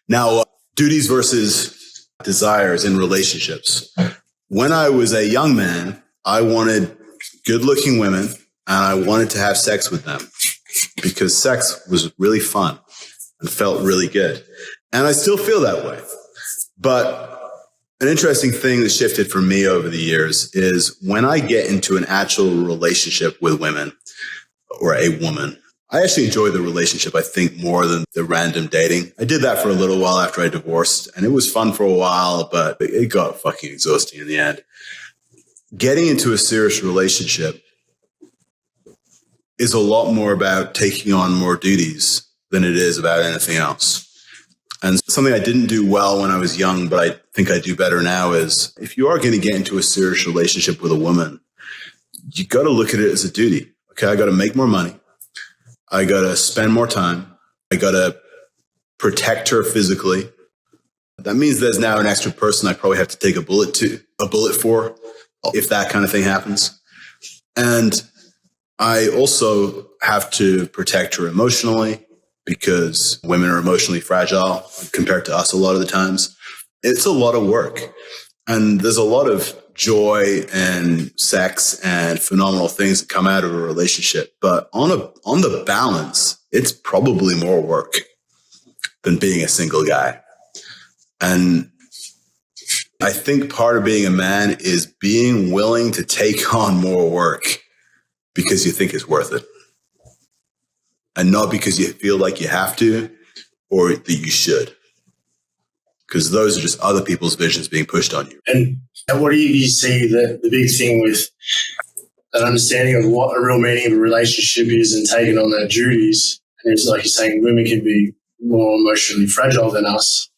Now, duties versus desires in relationships. When I was a young man, I wanted good-looking women, and I wanted to have sex with them because sex was really fun and felt really good. And I still feel that way. But an interesting thing that shifted for me over the years is when I get into an actual relationship with women or a woman, I actually enjoy the relationship, I think, more than the random dating. I did that for a little while after I divorced, and it was fun for a while, but it got fucking exhausting in the end. Getting into a serious relationship is a lot more about taking on more duties than it is about anything else. And something I didn't do well when I was young, but I think I do better now, is if you are going to get into a serious relationship with a woman, you got to look at it as a duty. Okay, I got to make more money. I got to spend more time. I got to protect her physically. That means there's now an extra person I probably have to take a bullet for if that kind of thing happens. And I also have to protect her emotionally, because women are emotionally fragile compared to us a lot of the times. It's a lot of work. And there's a lot of joy and sex and phenomenal things that come out of a relationship. But on the balance, it's probably more work than being a single guy. And I think part of being a man is being willing to take on more work because you think it's worth it. And not because you feel like you have to, or that you should. Because those are just other people's visions being pushed on you. And what do you see the big thing with an understanding of what a real meaning of a relationship is and taking on their duties? And it's like you're saying, women can be more emotionally fragile than us.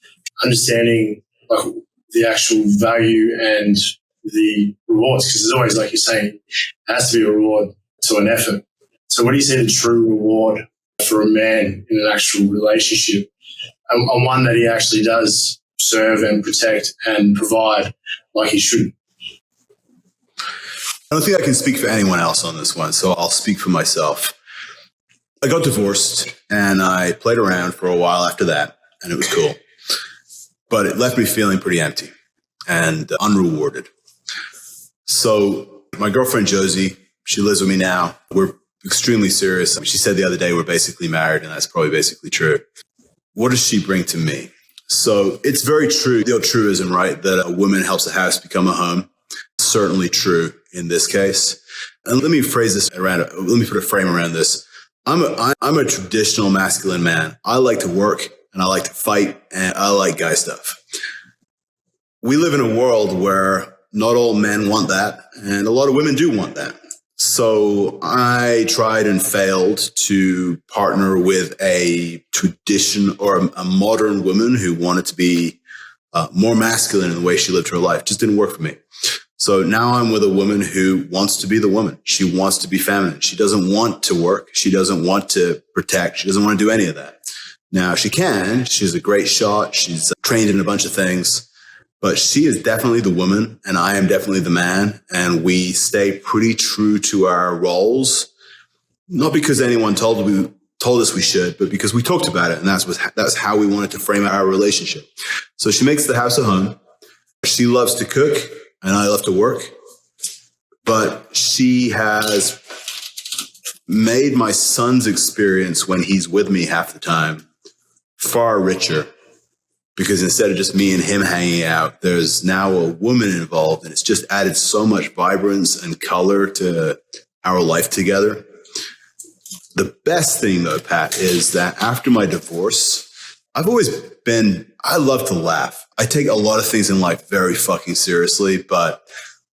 Understanding like the actual value and the rewards, because there's always, like you're saying, it has to be a reward to an effort. So what do you see the true reward for a man in an actual relationship, and one that he actually does serve and protect and provide like he should? I don't think I can speak for anyone else on this one, so I'll speak for myself. I got divorced and I played around for a while after that, and it was cool. But it left me feeling pretty empty and unrewarded. So my girlfriend, Josie, she lives with me now. We're extremely serious. She said the other day we're basically married, and that's probably basically true. What does she bring to me? So it's very true, the old truism, right, that a woman helps a house become a home. Certainly true in this case. And let me phrase this around, let me put a frame around this. I'm a traditional masculine man. I like to work and I like to fight and I like guy stuff. We live in a world where not all men want that, and a lot of women do want that. So I tried and failed to partner with a tradition or a modern woman who wanted to be more masculine in the way she lived her life. It just didn't work for me. So now I'm with a woman who wants to be the woman. She wants to be feminine. She doesn't want to work. She doesn't want to protect. She doesn't want to do any of that. Now she can. She's a great shot. She's trained in a bunch of things. But she is definitely the woman, and I am definitely the man, and we stay pretty true to our roles, not because anyone told us we should, but because we talked about it, and that's how we wanted to frame our relationship. So she makes the house a home. She loves to cook, and I love to work, but she has made my son's experience when he's with me half the time far richer. Because instead of just me and him hanging out, there's now a woman involved, and it's just added so much vibrance and color to our life together. The best thing, though, Pat, is that after my divorce, I love to laugh. I take a lot of things in life very fucking seriously, but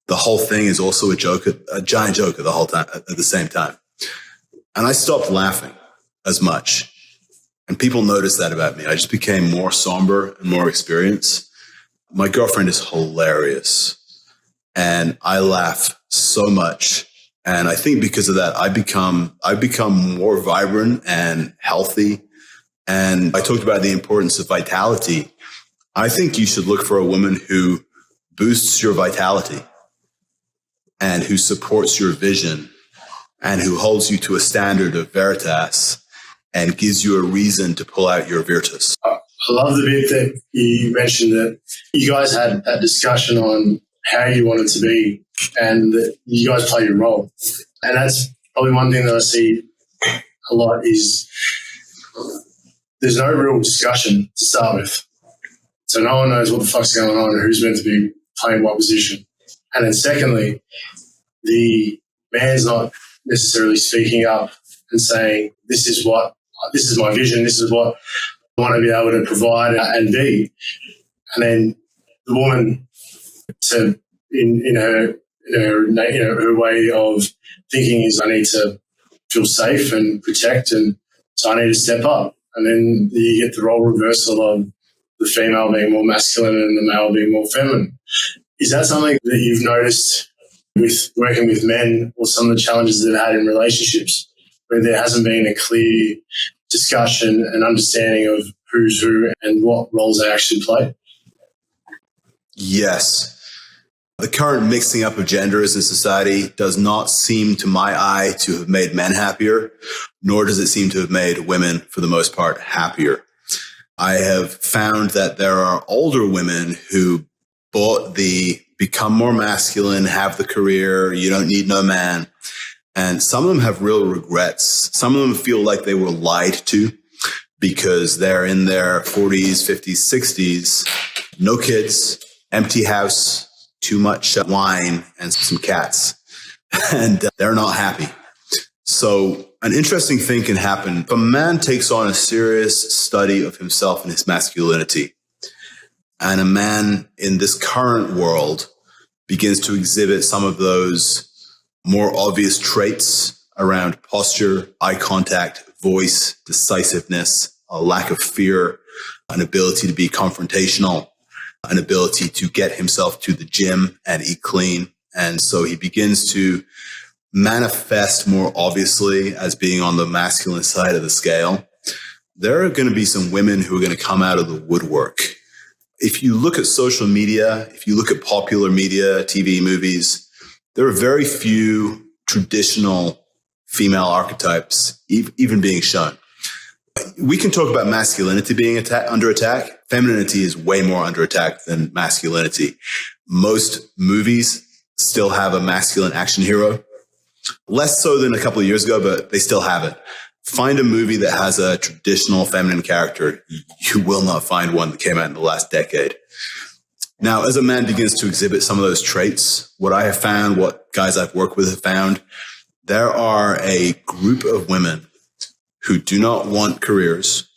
the whole thing is also a giant joke the whole time, at the same time. And I stopped laughing as much. And people noticed that about me. I just became more somber and more experienced. My girlfriend is hilarious, and I laugh so much. And I think because of that, I've become more vibrant and healthy. And I talked about the importance of vitality. I think you should look for a woman who boosts your vitality and who supports your vision and who holds you to a standard of Veritas and gives you a reason to pull out your Veritas. I love the bit that you mentioned that you guys had that discussion on how you wanted to be and that you guys play your role. And that's probably one thing that I see a lot is there's no real discussion to start with. So no one knows what the fuck's going on and who's meant to be playing what position. And then secondly, the man's not necessarily speaking up and saying, this is my vision, this is what I want to be able to provide and be. And then the woman, in her way of thinking is, I need to feel safe and protect, and so I need to step up. And then you get the role reversal of the female being more masculine and the male being more feminine. Is that something that you've noticed with working with men, or some of the challenges they've had in relationships, where there hasn't been a clear discussion and understanding of who's who and what roles they actually play? Yes. The current mixing up of genders in society does not seem, to my eye, to have made men happier, nor does it seem to have made women, for the most part, happier. I have found that there are older women who bought the become more masculine, have the career, you don't need no man. And some of them have real regrets. Some of them feel like they were lied to because they're in their 40s, 50s, 60s, no kids, empty house, too much wine and some cats. And they're not happy. So an interesting thing can happen. If a man takes on a serious study of himself and his masculinity, and a man in this current world begins to exhibit some of those more obvious traits around posture, eye contact, voice, decisiveness, a lack of fear, an ability to be confrontational, an ability to get himself to the gym and eat clean. And so he begins to manifest more obviously as being on the masculine side of the scale. There are going to be some women who are going to come out of the woodwork. If you look at social media, if you look at popular media, TV, movies, there are very few traditional female archetypes even being shown. We can talk about masculinity being under attack. Femininity is way more under attack than masculinity. Most movies still have a masculine action hero. Less so than a couple of years ago, but they still have it. Find a movie that has a traditional feminine character. You will not find one that came out in the last decade. Now, as a man begins to exhibit some of those traits, what I have found, what guys I've worked with have found, there are a group of women who do not want careers,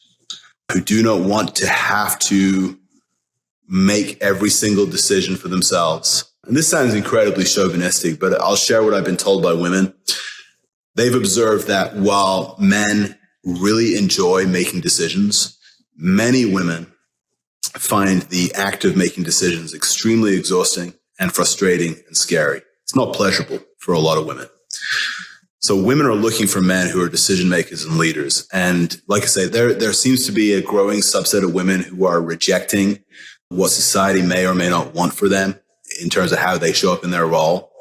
who do not want to have to make every single decision for themselves. And this sounds incredibly chauvinistic, but I'll share what I've been told by women. They've observed that while men really enjoy making decisions, many women find the act of making decisions extremely exhausting and frustrating and scary. It's not pleasurable for a lot of women. So women are looking for men who are decision makers and leaders. And like I say, there seems to be a growing subset of women who are rejecting what society may or may not want for them in terms of how they show up in their role.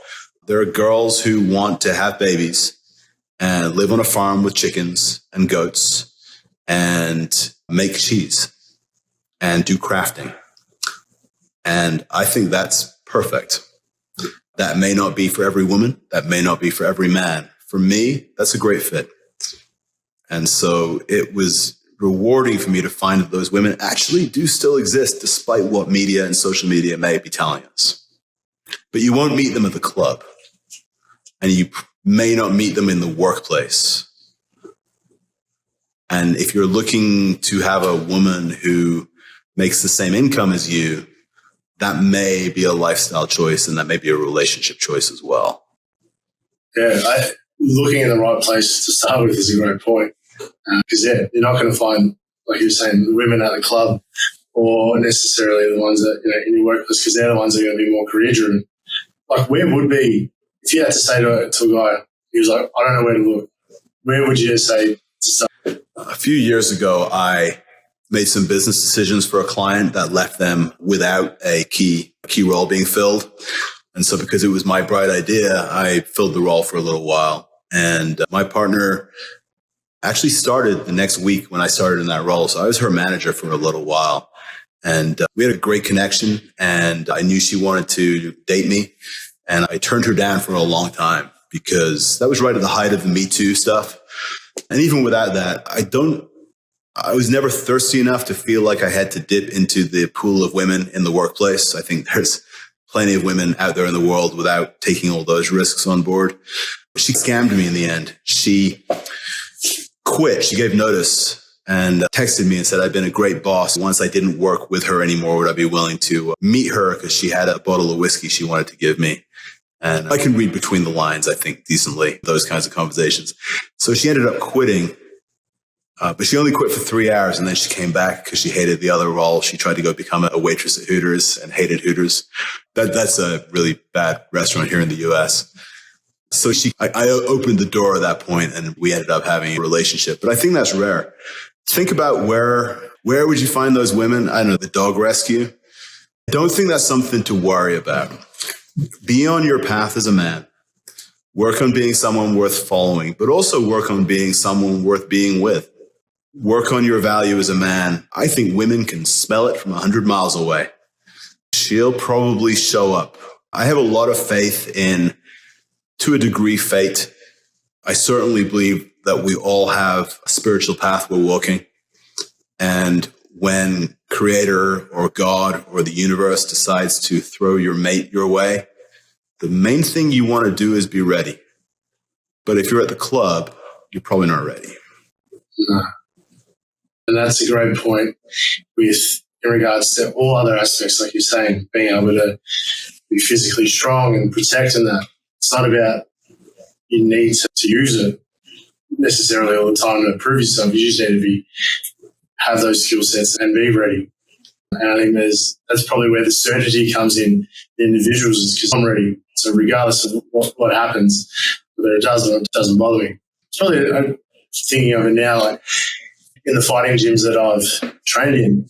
There are girls who want to have babies and live on a farm with chickens and goats and make cheese and do crafting. And I think that's perfect. That may not be for every woman. That may not be for every man. For me, that's a great fit. And so it was rewarding for me to find that those women actually do still exist despite what media and social media may be telling us. But you won't meet them at the club. And you may not meet them in the workplace. And if you're looking to have a woman who makes the same income as you, that may be a lifestyle choice and that may be a relationship choice as well. Yeah, looking in the right place to start with is a great point. Because, you're not going to find, like you were saying, women at the club or necessarily the ones that, in your workplace, because they're the ones that are going to be more career-driven. Like, where would be, if you had to say to a guy, he was like, I don't know where to look, where would you say to start? A few years ago, I made some business decisions for a client that left them without a key role being filled. And so because it was my bright idea, I filled the role for a little while. And my partner actually started the next week when I started in that role. So I was her manager for a little while. And we had a great connection. And I knew she wanted to date me. And I turned her down for a long time because that was right at the height of the Me Too stuff. And even without that, I was never thirsty enough to feel like I had to dip into the pool of women in the workplace. I think there's plenty of women out there in the world without taking all those risks on board. She scammed me in the end. She quit. She gave notice and texted me and said, I've been a great boss. Once I didn't work with her anymore, would I be willing to meet her? Because she had a bottle of whiskey she wanted to give me. And I can read between the lines, I think, decently, those kinds of conversations. So she ended up quitting. But she only quit for 3 hours and then she came back because she hated the other role. She tried to go become a waitress at Hooters and hated Hooters. That's a really bad restaurant here in the US. So I opened the door at that point and we ended up having a relationship. But I think that's rare. Think about where would you find those women? I don't know, the dog rescue. I don't think that's something to worry about. Be on your path as a man. Work on being someone worth following, but also work on being someone worth being with. Work on your value as a man. I think women can smell it from 100 miles away. She'll probably show up. I have a lot of faith in, to a degree, fate. I certainly believe that we all have a spiritual path we're walking. And when Creator or God or the universe decides to throw your mate your way, the main thing you want to do is be ready. But if you're at the club, you're probably not ready. No. And that's a great point in regards to all other aspects, like you're saying, being able to be physically strong and protecting that. It's not about you need to use it necessarily all the time to prove yourself. You just need to have those skill sets and be ready. And I think that's probably where the certainty comes in the individuals, is because I'm ready. So regardless of what happens, whether it does or it doesn't bother me. It's probably, I'm thinking of it now, like in the fighting gyms that I've trained in,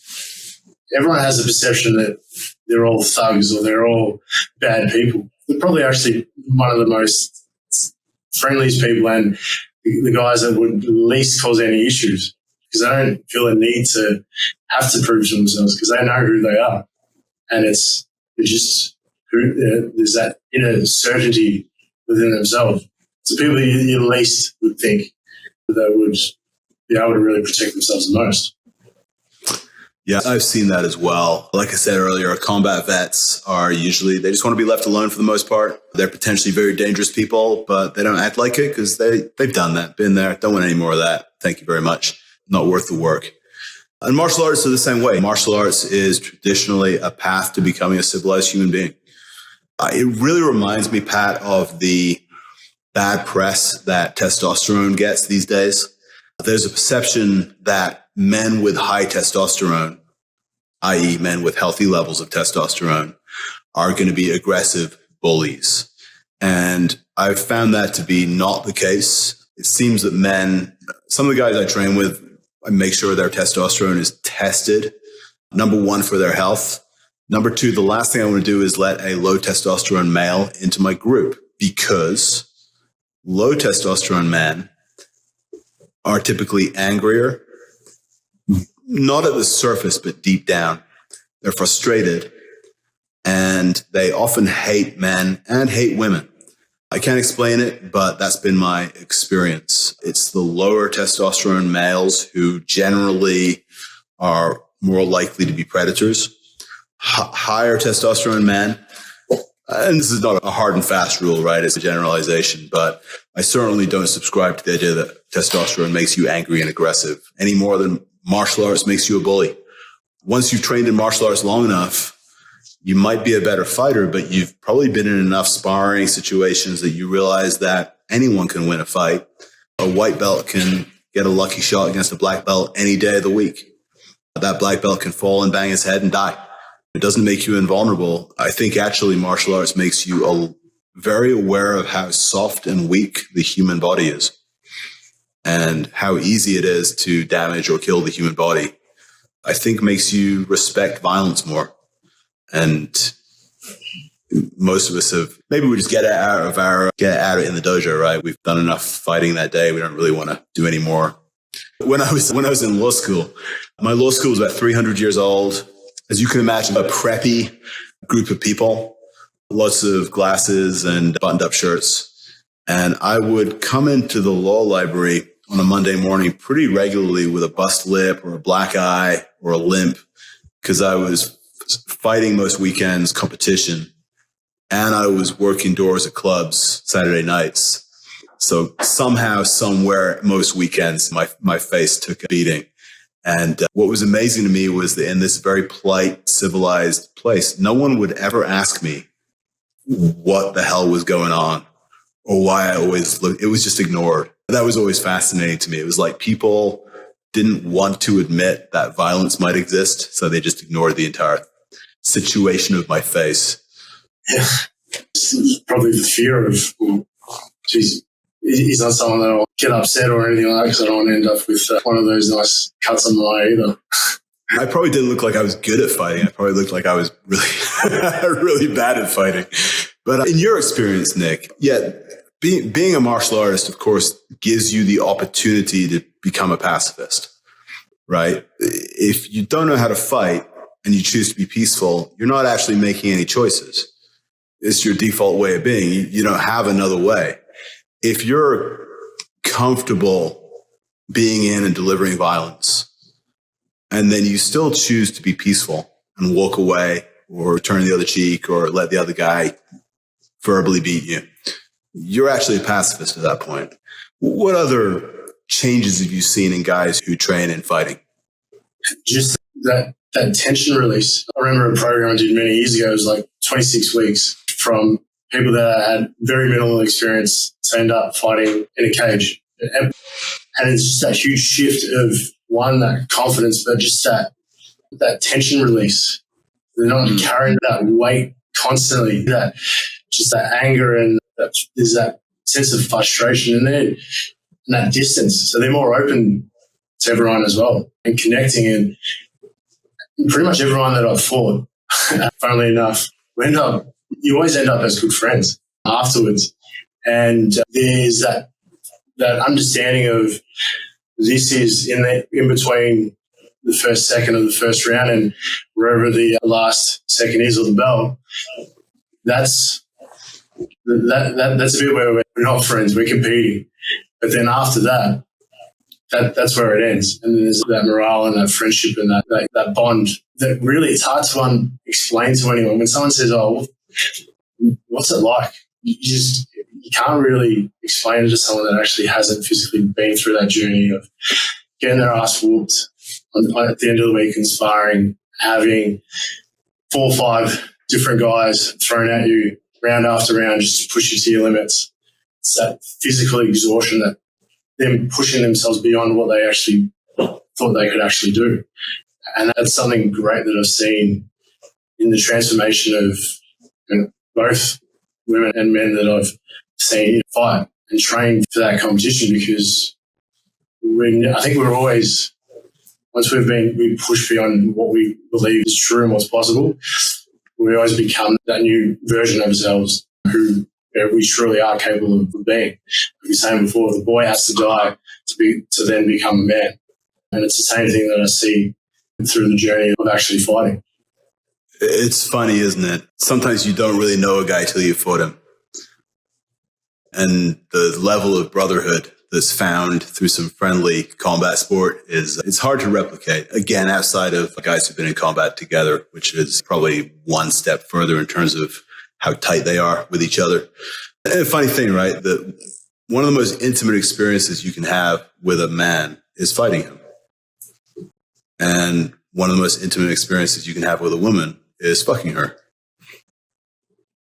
everyone has the perception that they're all thugs or they're all bad people. They're probably actually one of the most friendliest people and the guys that would least cause any issues, because they don't feel a need to have to prove to themselves, because they know who they are. And there's that inner certainty within themselves. So people you least would think that would be able to really protect themselves the most. Yeah, I've seen that as well. Like I said earlier, combat vets are usually, they just want to be left alone for the most part. They're potentially very dangerous people, but they don't act like it because they've done that, been there, don't want any more of that. Thank you very much. Not worth the work. And martial arts are the same way. Martial arts is traditionally a path to becoming a civilized human being. It really reminds me, Pat, of the bad press that testosterone gets these days. There's a perception that men with high testosterone, i.e. men with healthy levels of testosterone, are going to be aggressive bullies. And I've found that to be not the case. It seems that men, some of the guys I train with, I make sure their testosterone is tested. Number one, for their health. Number two, the last thing I want to do is let a low testosterone male into my group, because low testosterone men are typically angrier, not at the surface, but deep down. They're frustrated, and they often hate men and hate women. I can't explain it, but that's been my experience. It's the lower testosterone males who generally are more likely to be predators. Higher testosterone men, and this is not a hard and fast rule, right? It's a generalization, but I certainly don't subscribe to the idea that testosterone makes you angry and aggressive any more than martial arts makes you a bully. Once you've trained in martial arts long enough, you might be a better fighter, but you've probably been in enough sparring situations that you realize that anyone can win a fight. A white belt can get a lucky shot against a black belt any day of the week. That black belt can fall and bang his head and die. It doesn't make you invulnerable. I think actually martial arts makes you very aware of how soft and weak the human body is, and how easy it is to damage or kill the human body. I think makes you respect violence more. And most of us maybe we just get it out in the dojo, right? We've done enough fighting that day. We don't really want to do any more. When I was in law school, my law school was about 300 years old. As you can imagine, a preppy group of people, lots of glasses and buttoned up shirts. And I would come into the law library on a Monday morning pretty regularly with a bust lip or a black eye or a limp, because I was fighting most weekends, competition, and I was working doors at clubs Saturday nights. So somehow, somewhere, most weekends, my face took a beating. And what was amazing to me was that in this very polite, civilized place, no one would ever ask me what the hell was going on or why I always looked. It was just ignored. That was always fascinating to me. It was like people didn't want to admit that violence might exist, so they just ignored the entire situation of my face. Yeah. It's probably the fear of, geez, he's not someone that will get upset or anything like that, because I don't want to end up with one of those nice cuts on the eye either. I probably didn't look like I was good at fighting. I probably looked like I was really, really bad at fighting. But in your experience, Nick, being a martial artist, of course, gives you the opportunity to become a pacifist, right? If you don't know how to fight and you choose to be peaceful, you're not actually making any choices. It's your default way of being. You don't have another way. If you're comfortable being in and delivering violence, and then you still choose to be peaceful and walk away or turn the other cheek or let the other guy verbally beat you, you're actually a pacifist at that point. What other changes have you seen in guys who train in fighting? Just that tension release. I remember a program I did many years ago. It was like 26 weeks from people that had very minimal experience to end up fighting in a cage. And it's just that huge shift of, one, that confidence, but just that tension release. They're not carrying that weight constantly, that anger, and there's that sense of frustration in there and that distance. So they're more open to everyone as well and connecting. And pretty much everyone that I've fought, funnily enough, you always end up as good friends afterwards. And there's that understanding of this is in between the first second of the first round and wherever the last second is of the bell. That's a bit where we're not friends, we're competing. But then after that's where it ends. And then there's that morale and that friendship and that bond that really it's hard to explain to anyone. When someone says, oh, what's it like? You can't really explain it to someone that actually hasn't physically been through that journey of getting their ass whooped at the end of the week and sparring, having 4 or 5 different guys thrown at you round after round just to push you to your limits. It's that physical exhaustion, that them pushing themselves beyond what they actually thought they could actually do. And that's something great that I've seen in the transformation of both women and men that I've seen fight and train for that competition, because I think we're always, once we push beyond what we believe is true and what's possible, we always become that new version of ourselves who we truly are capable of being. Like we were saying before, the boy has to die to then become a man. And it's the same thing that I see through the journey of actually fighting. It's funny, isn't it? Sometimes you don't really know a guy till you fought him. And the level of brotherhood that's found through some friendly combat sport it's hard to replicate. Again, outside of guys who've been in combat together, which is probably one step further in terms of how tight they are with each other. And a funny thing, right? That one of the most intimate experiences you can have with a man is fighting him. And one of the most intimate experiences you can have with a woman is fucking her.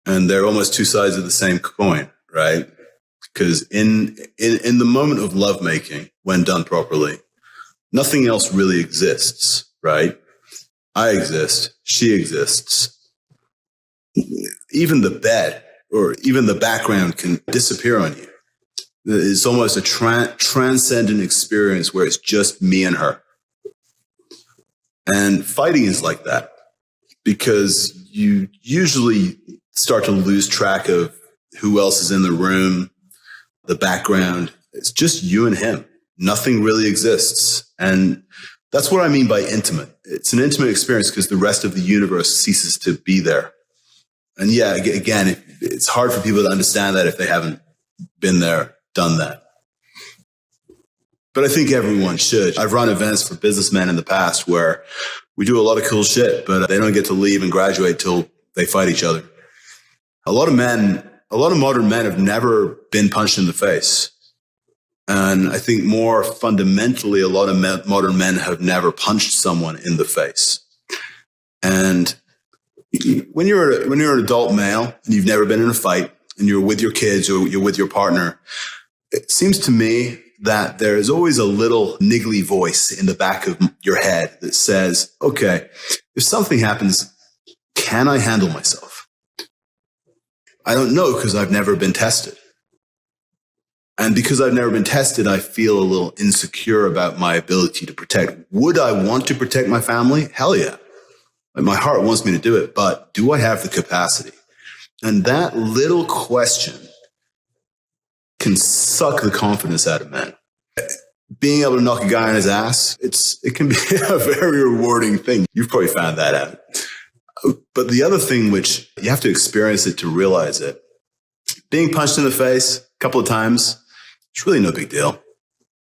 And they're almost two sides of the same coin, right? Because in the moment of lovemaking, when done properly, nothing else really exists, right? I exist. She exists. Even the bed or even the background can disappear on you. It's almost a transcendent experience where it's just me and her. And fighting is like that, because you usually start to lose track of who else is in the room, the background. It's just you and him. Nothing really exists. And that's what I mean by intimate. It's an intimate experience because the rest of the universe ceases to be there. And yeah, again, it's hard for people to understand that if they haven't been there, done that. But I think everyone should. I've run events for businessmen in the past where we do a lot of cool shit, but they don't get to leave and graduate till they fight each other. A lot of modern men have never been punched in the face. And I think more fundamentally, a lot of modern men have never punched someone in the face. And when you're an adult male and you've never been in a fight and you're with your kids or you're with your partner, it seems to me that there is always a little niggly voice in the back of your head that says, okay, if something happens, can I handle myself? I don't know, because I've never been tested. And because I've never been tested, I feel a little insecure about my ability to protect. Would I want to protect my family? Hell yeah. Like, my heart wants me to do it, but do I have the capacity? And that little question can suck the confidence out of men. Being able to knock a guy on his ass, it can be a very rewarding thing. You've probably found that out. But the other thing, which you have to experience it to realize it, being punched in the face a couple of times, it's really no big deal.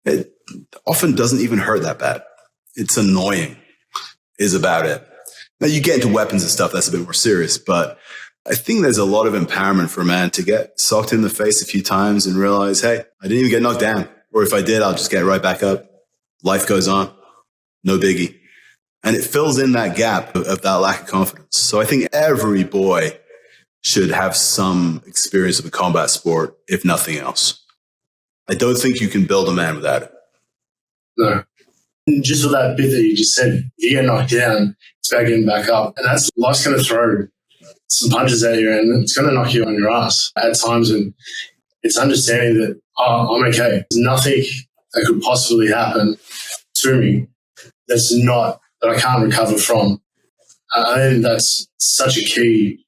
It often doesn't even hurt that bad. It's annoying is about it. Now, you get into weapons and stuff, that's a bit more serious, but I think there's a lot of empowerment for a man to get socked in the face a few times and realize, hey, I didn't even get knocked down. Or if I did, I'll just get right back up. Life goes on. No biggie. And it fills in that gap of that lack of confidence. So I think every boy should have some experience of a combat sport, if nothing else. I don't think you can build a man without it. No. And just for that bit that you just said, if you get knocked down, it's about getting back up. And that's life's going to throw some punches at you and it's going to knock you on your ass at times. And it's understanding that, I'm okay. There's nothing that could possibly happen to me that I can't recover from. I think that's such a key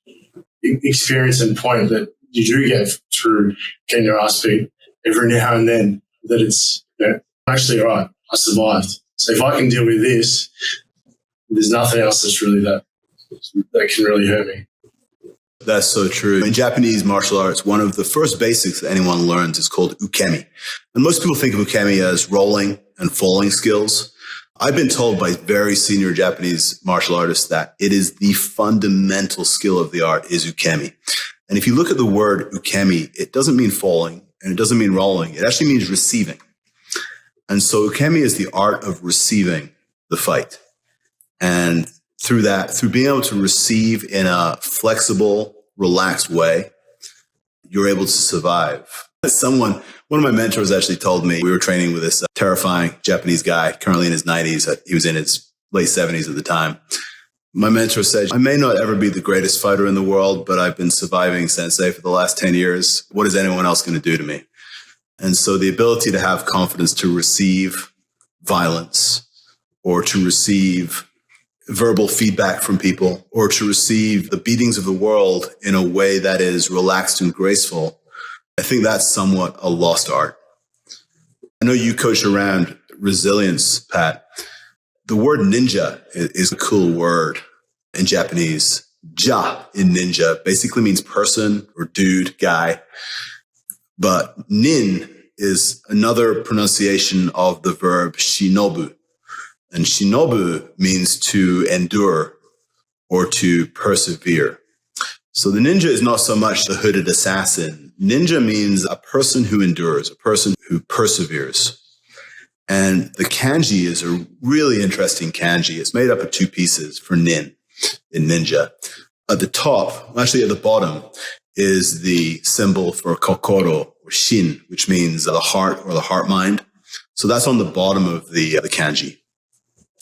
experience and point that you do get through getting your ass beat every now and then, that it's, I'm actually all right. I survived. So if I can deal with this, there's nothing else that's really that can really hurt me. That's so true. In Japanese martial arts, one of the first basics that anyone learns is called ukemi. And most people think of ukemi as rolling and falling skills. I've been told by very senior Japanese martial artists that it is the fundamental skill of the art is ukemi. And if you look at the word ukemi, it doesn't mean falling and it doesn't mean rolling. It actually means receiving. And so ukemi is the art of receiving the fight. And through being able to receive in a flexible, relaxed way, you're able to survive. One of my mentors actually told me, we were training with this terrifying Japanese guy, currently in his 90s. He was in his late 70s at the time. My mentor said, I may not ever be the greatest fighter in the world, but I've been surviving sensei for the last 10 years. What is anyone else going to do to me? And so the ability to have confidence to receive violence or to receive verbal feedback from people or to receive the beatings of the world in a way that is relaxed and graceful, I think that's somewhat a lost art. I know you coach around resilience, Pat. The word ninja is a cool word in Japanese. Ja in ninja basically means person or dude, guy. But nin is another pronunciation of the verb shinobu. And shinobu means to endure or to persevere. So the ninja is not so much the hooded assassin. Ninja means a person who endures, a person who perseveres. And the kanji is a really interesting kanji. It's made up of two pieces for nin in ninja. At the top, actually at the bottom, is the symbol for kokoro or shin, which means the heart or the heart mind. So that's on the bottom of the kanji.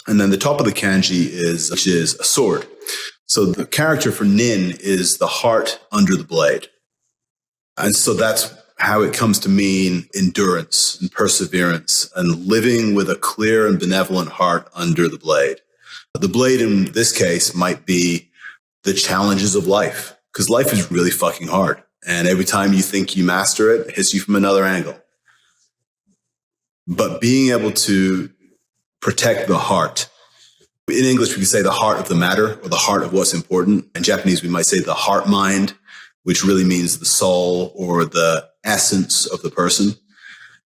And then the top of the kanji is a sword. So the character for nin is the heart under the blade. And so that's how it comes to mean endurance and perseverance and living with a clear and benevolent heart under the blade. The blade in this case might be the challenges of life, because life is really fucking hard. And every time you think you master it, it hits you from another angle. But being able to protect the heart. In English, we can say the heart of the matter or the heart of what's important. In Japanese, we might say the heart mind, which really means the soul or the essence of the person.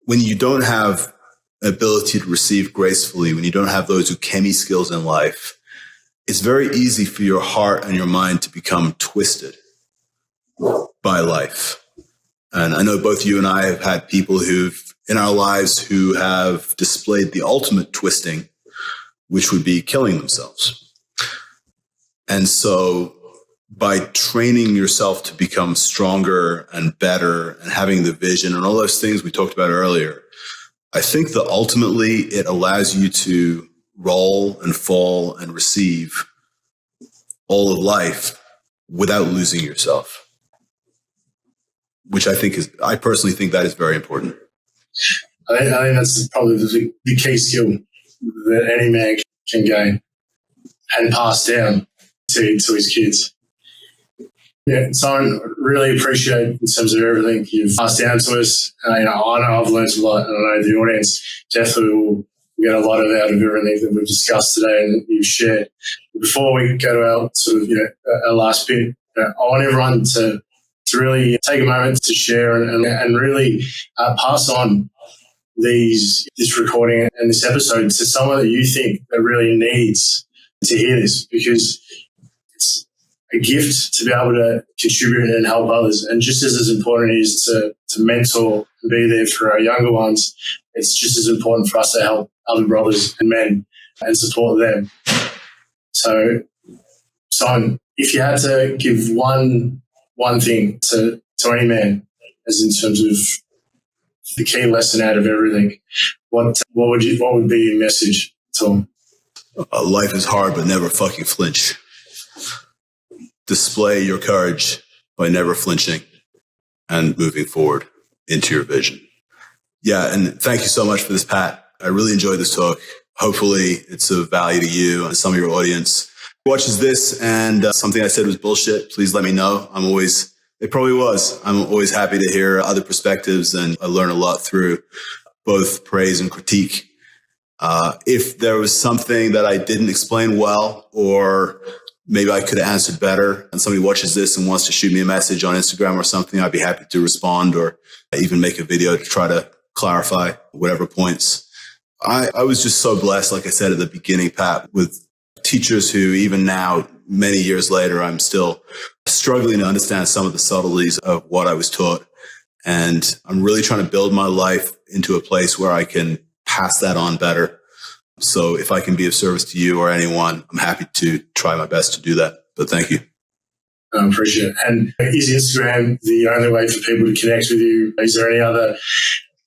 When you don't have ability to receive gracefully, when you don't have those ukemi skills in life, it's very easy for your heart and your mind to become twisted by life. And I know both you and I have had people in our lives who have displayed the ultimate twisting, which would be killing themselves. And so by training yourself to become stronger and better and having the vision and all those things we talked about earlier, I think that ultimately it allows you to roll and fall and receive all of life without losing yourself, which I personally think that is very important. I think that's probably the key skill that any man can gain and pass down to his kids. Yeah, so I really appreciate in terms of everything you've passed down to us. I know I've learned a lot, and I know the audience definitely will get a lot out of everything that we've discussed today and that you've shared. Before we go to our sort of our last bit, I want everyone to really take a moment to share and really pass on this recording and this episode to someone that you think that really needs to hear this, because a gift to be able to contribute and help others. And just as important it is to mentor and be there for our younger ones, it's just as important for us to help other brothers and men and support them. So, Simon, if you had to give one thing to any man, as in terms of the key lesson out of everything, what would be your message to him? Life is hard, but never fucking flinch. Display your courage by never flinching and moving forward into your vision. Yeah, and thank you so much for this, Pat. I really enjoyed this talk. Hopefully it's of value to you and some of your audience who watches this, and something I said was bullshit. Please let me know. It probably was. I'm always happy to hear other perspectives, and I learn a lot through both praise and critique. If there was something that I didn't explain well, or maybe I could have answered better, and somebody watches this and wants to shoot me a message on Instagram or something, I'd be happy to respond, or even make a video to try to clarify whatever points. I was just so blessed, like I said at the beginning, Pat, with teachers who even now, many years later, I'm still struggling to understand some of the subtleties of what I was taught. And I'm really trying to build my life into a place where I can pass that on better. So if I can be of service to you or anyone, I'm happy to try my best to do that. But thank you. I appreciate it. And is Instagram the only way for people to connect with you? Is there any other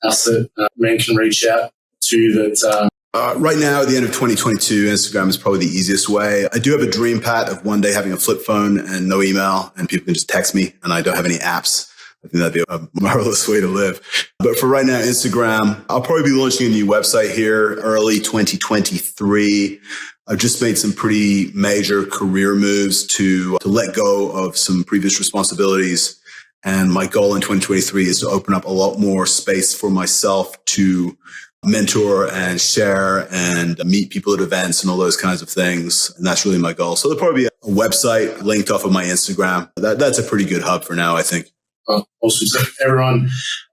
else that men can reach out to that? Right now, at the end of 2022, Instagram is probably the easiest way. I do have a dream, Pat, of one day having a flip phone and no email, and people can just text me, and I don't have any apps. I think that'd be a marvelous way to live. But for right now, Instagram, I'll probably be launching a new website here early 2023. I've just made some pretty major career moves to let go of some previous responsibilities. And my goal in 2023 is to open up a lot more space for myself to mentor and share and meet people at events and all those kinds of things. And that's really my goal. So there'll probably be a website linked off of my Instagram. That's a pretty good hub for now, I think. Awesome. So everyone,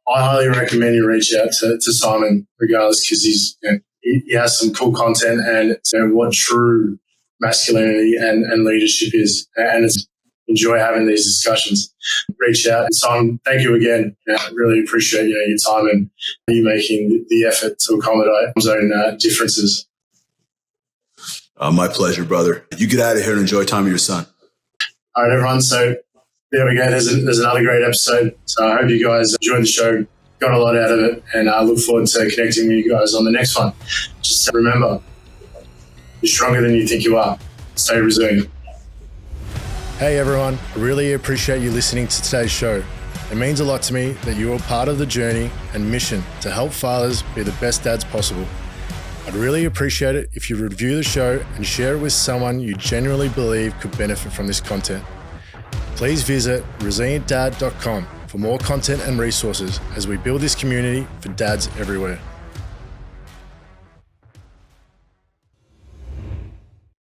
I highly recommend you reach out to Simon regardless, because he has some cool content and what true masculinity and leadership is. And it's enjoy having these discussions. Reach out. And Simon, thank you again. I really appreciate your time and you making the effort to accommodate his own differences. My pleasure, brother. You get out of here and enjoy time with your son. All right, everyone. So there we go. There's another great episode. So I hope you guys enjoyed the show, got a lot out of it, and I look forward to connecting with you guys on the next one. Just remember, you're stronger than you think you are. Stay resilient. Hey everyone, I really appreciate you listening to today's show. It means a lot to me that you are part of the journey and mission to help fathers be the best dads possible. I'd really appreciate it if you review the show and share it with someone you genuinely believe could benefit from this content. Please visit resilientdad.com for more content and resources as we build this community for dads everywhere.